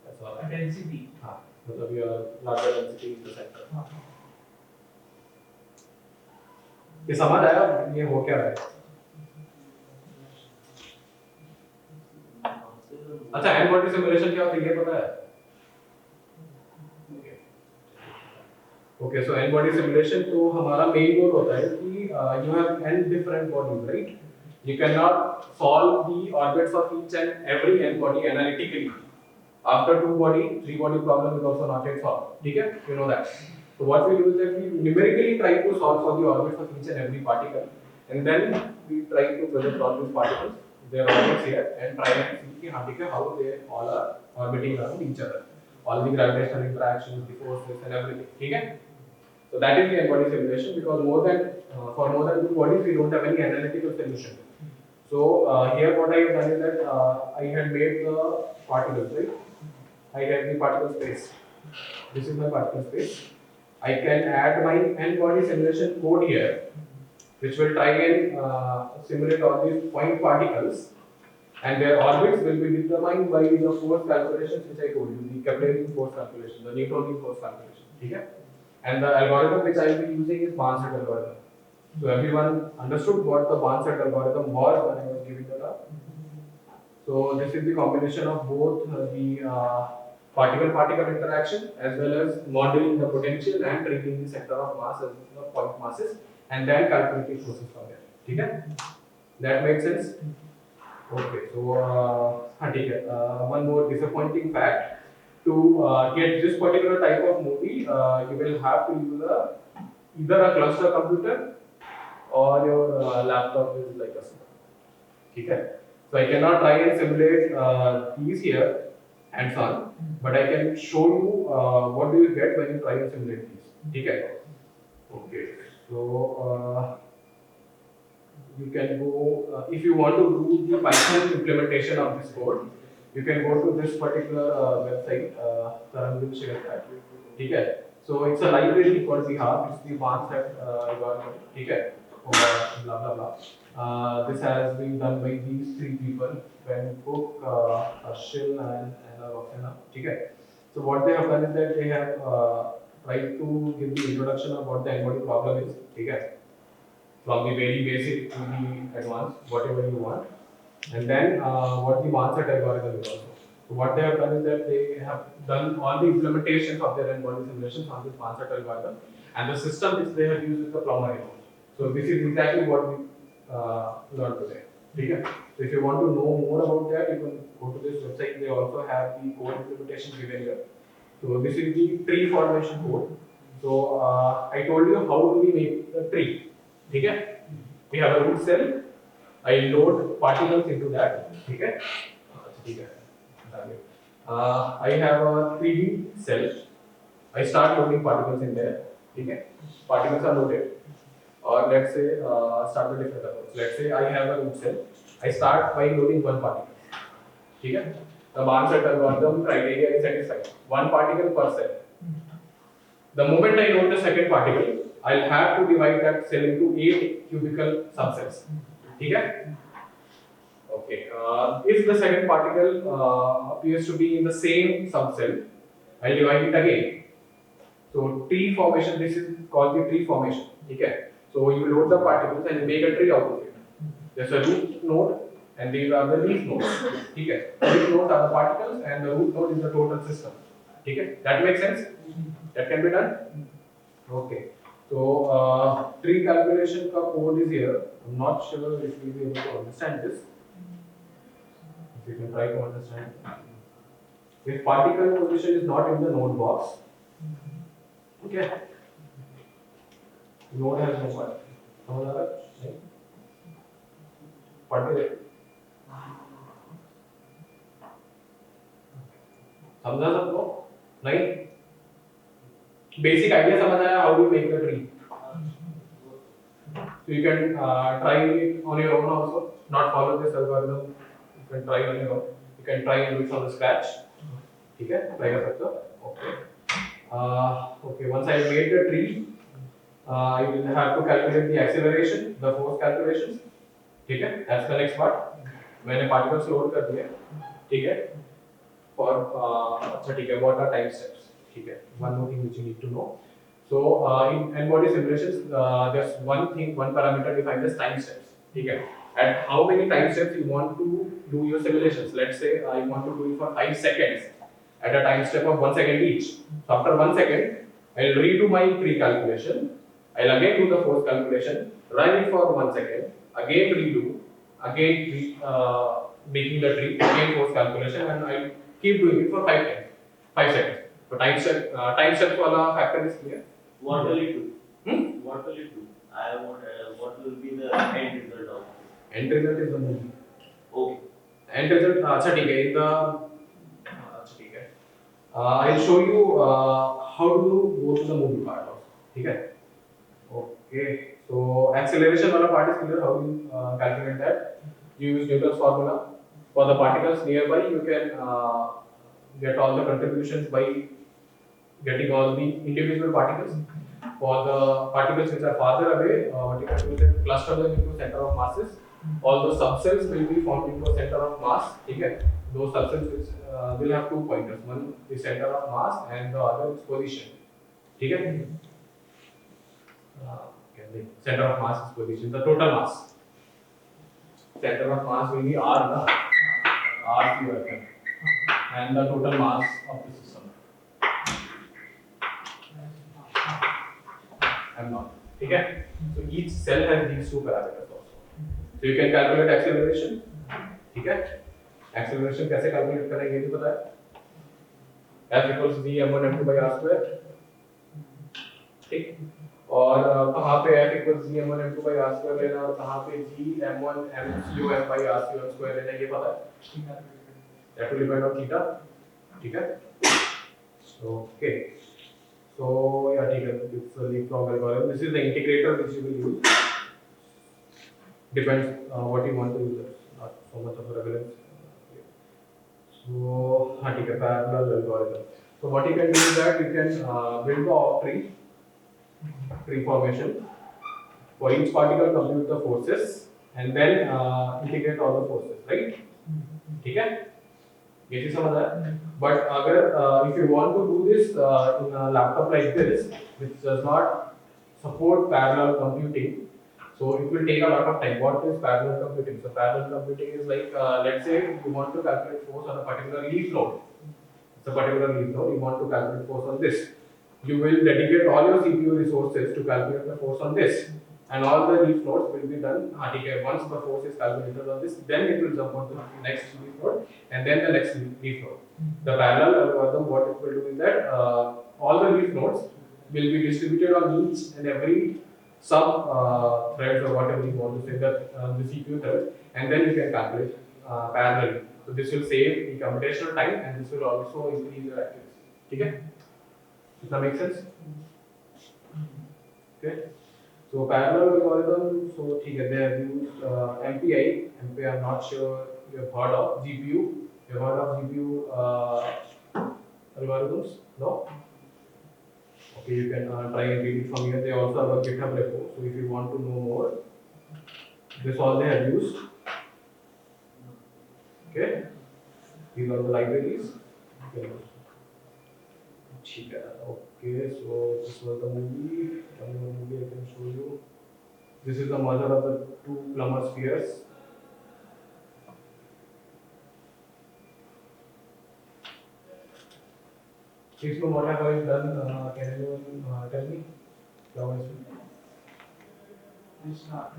That's all. Density. हाँ, मतलब your larger density is the center. ये समझ आया? ये हो क्या रहा है? अच्छा, n-body simulation क्या होता है ये पता है? Okay, so n-body simulation तो हमारा main goal होता है कि you have n different bodies, right? You cannot solve the orbits of each and every n-body analytically. After 2-body, 3-body problem is also not yet solved. ठीक है? You know that. So what we do is that we numerically try to solve for the orbits of each and every particle, and then we try to project all these particles, their orbits here, and try and see कि हाँ ठीक है, how they all are orbiting around each other. All the gravitational interactions, the forces, and everything. ठीक है? So that is the n-body simulation because for more than 2 bodies we don't have any analytical solution. So here what I have done is that I had made the particles, right? I have the particle space. This is my particle space. I can add my n-body simulation code here, which will try and simulate all these point particles, and their orbits will be determined by the force calculations which I told you, the Keplerian force calculation, the Newtonian force calculation. Okay? And the algorithm which I will be using is Barnstedt algorithm. So everyone understood what the Barnstedt algorithm was when I was giving the talk. So this is the combination of both the particle-particle interaction as well as modeling the potential and treating the center of mass as the point masses and then calculating forces from there. Okay? That makes sense? Okay, so one more disappointing fact. To get this particular type of movie, you will have to use either a cluster computer or your laptop is like a system. Okay? So I cannot try and simulate these here hands on, but I can show you what do you get when you try and simulate these. Okay? Okay, so you can go, if you want to do the Python implementation of this code, you can go to this particular website, Karan will share that. Okay. So it's a library called Bihar, it's the Barnstedt algorithm. Okay. Blah blah blah. This has been done by these three people, Ben Cook, Shiv and Roxana. Okay. So what they have done is that they have tried to give the introduction of what the n-body problem is. Okay. From the very basic to the advanced, whatever you want, and then what the Barnstedt algorithm is also. So what they have done is that they have done all the implementations of their n-body simulations on this Barnstedt algorithm, and the system which they have used is the Plummer. So this is exactly what we learned today. Okay? So if you want to know more about that, you can go to this website. They also have the code implementation given here. So this is the tree formation code. So I told you how do we make the tree. Okay? We have a root cell. I load particles into that. Okay? I have a 3D cell. I start loading particles in there. Okay? Particles are loaded. Or let's say, start with different approach. Let's say I have a root cell. I start by loading one particle. Okay? The Barnstedt algorithm criteria is satisfied. One particle per cell. The moment I load the second particle, I'll have to divide that cell into 8 cubical subcells. Okay? Okay. If the second particle appears to be in the same subcell, I'll divide it again. So tree formation, this is called the tree formation. Okay? So you load the particles and you make a tree out of it. There's a root node and these are the leaf nodes. Okay? Leaf nodes are the particles and the root node is the total system. Okay? That makes sense? That can be done? Okay. So tree calculation ka code is here. I'm not sure if you'll be able to understand this. If you can try to understand. If particle position is not in the node box, okay. Node has no particle. समझ आ रहा है? पढ़ते समझा सबको? नहीं? Basic idea समझ आया? How do you make the tree? So you can try it on your own also. Not follow this algorithm. You can try on your own. You can try and do it from the scratch. ठीक है? Try कर सकते हो? Okay. Okay. Once I made the tree, I will have to calculate the acceleration, the force calculations. ठीक है? That's the next part. मैंने particles load कर दिए. ठीक है? For अच्छा ठीक है. What are time steps? ठीक है? One more thing which you need to know. So in n-body simulations, there's one thing, one parameter defined as time steps. ठीक है? At how many time steps you want to do your simulations? Let's say I want to do it for 5 seconds at a time step of 1 second each. So after 1 second, I'll redo my tree calculation. I'll again do the force calculation, run it for 1 second, again redo, again making the tree, again force calculation, and I'll keep doing it for 5 seconds. So time step wala factor is clear. What will it do? What will it do? I want. What will be the end result of it? End result is the movie. Okay. End result, अच्छा ठीक है. In the अच्छा ठीक है. I'll show you how to go to the movie part also. ठीक है. Okay. So acceleration wala part is clear. How do you calculate that? You use Newton's formula. For the particles nearby, you can get all the contributions by getting all the individual particles. For the particles which are farther away, what you can do is cluster them into center of masses all the subcells will be formed into a center of mass. Okay? Those subcells will have two pointers. One is center of mass and the other is position. Okay? Okay, center of mass is position. The total mass. Center of mass will be R, na? R here, and the total mass of the system. I'm not. Okay? So each cell has these two parameters also. So you can calculate acceleration. Okay? Acceleration कैसे calculate करेंगे ये भी पता है? F equals v m1 m2 by r square. ठीक? और कहाँ पे F equals v m1 m2 by r square लेना और कहाँ पे g m1 m cu m by r cu m square लेना ये पता है? That will depend on theta. ठीक है? Okay. So yeah, ठीक है. It's a leapfrog algorithm. This is the integrator which you will use. Depends what you want to use. Not so much of a relevance. So हाँ ठीक है. Parallel algorithm. So what you can do is that you can build the tree formation. For each particle, compute the forces and then integrate all the forces, right? ठीक है? ये चीज समझ आया? But अगर if you want to do this in a laptop like this, which does not support parallel computing, so it will take a lot of time. What is parallel computing? So parallel computing is like let's say you want to calculate force on a particular leaf node. It's a particular leaf node. You want to calculate force on this. You will dedicate all your CPU resources to calculate the force on this. And all the leaf nodes will be done. Once the force is calculated on this, then it will jump on to the next leaf node and then the next leaf node. The parallel algorithm, what it will do is that all the leaf nodes will be distributed on each and every sub threads or whatever you want to say that the CPU thread, and then you can calculate parallelly. So this will save the computational time and this will also increase your accuracy. Okay? Does that make sense? Okay. So parallel algorithm, so they have used MPI. MPI, I'm not sure you have heard of. GPU, you have heard of GPU algorithms? No? Okay, you can try and read it from here. They also have a GitHub repo. So if you want to know more, this all they have used. Okay, these are the libraries. Okay, okay, so this was the movie. One more movie I can show you. This is the merger of the two plumber spheres. Ismo, what have I done? Can anyone tell me? It's not.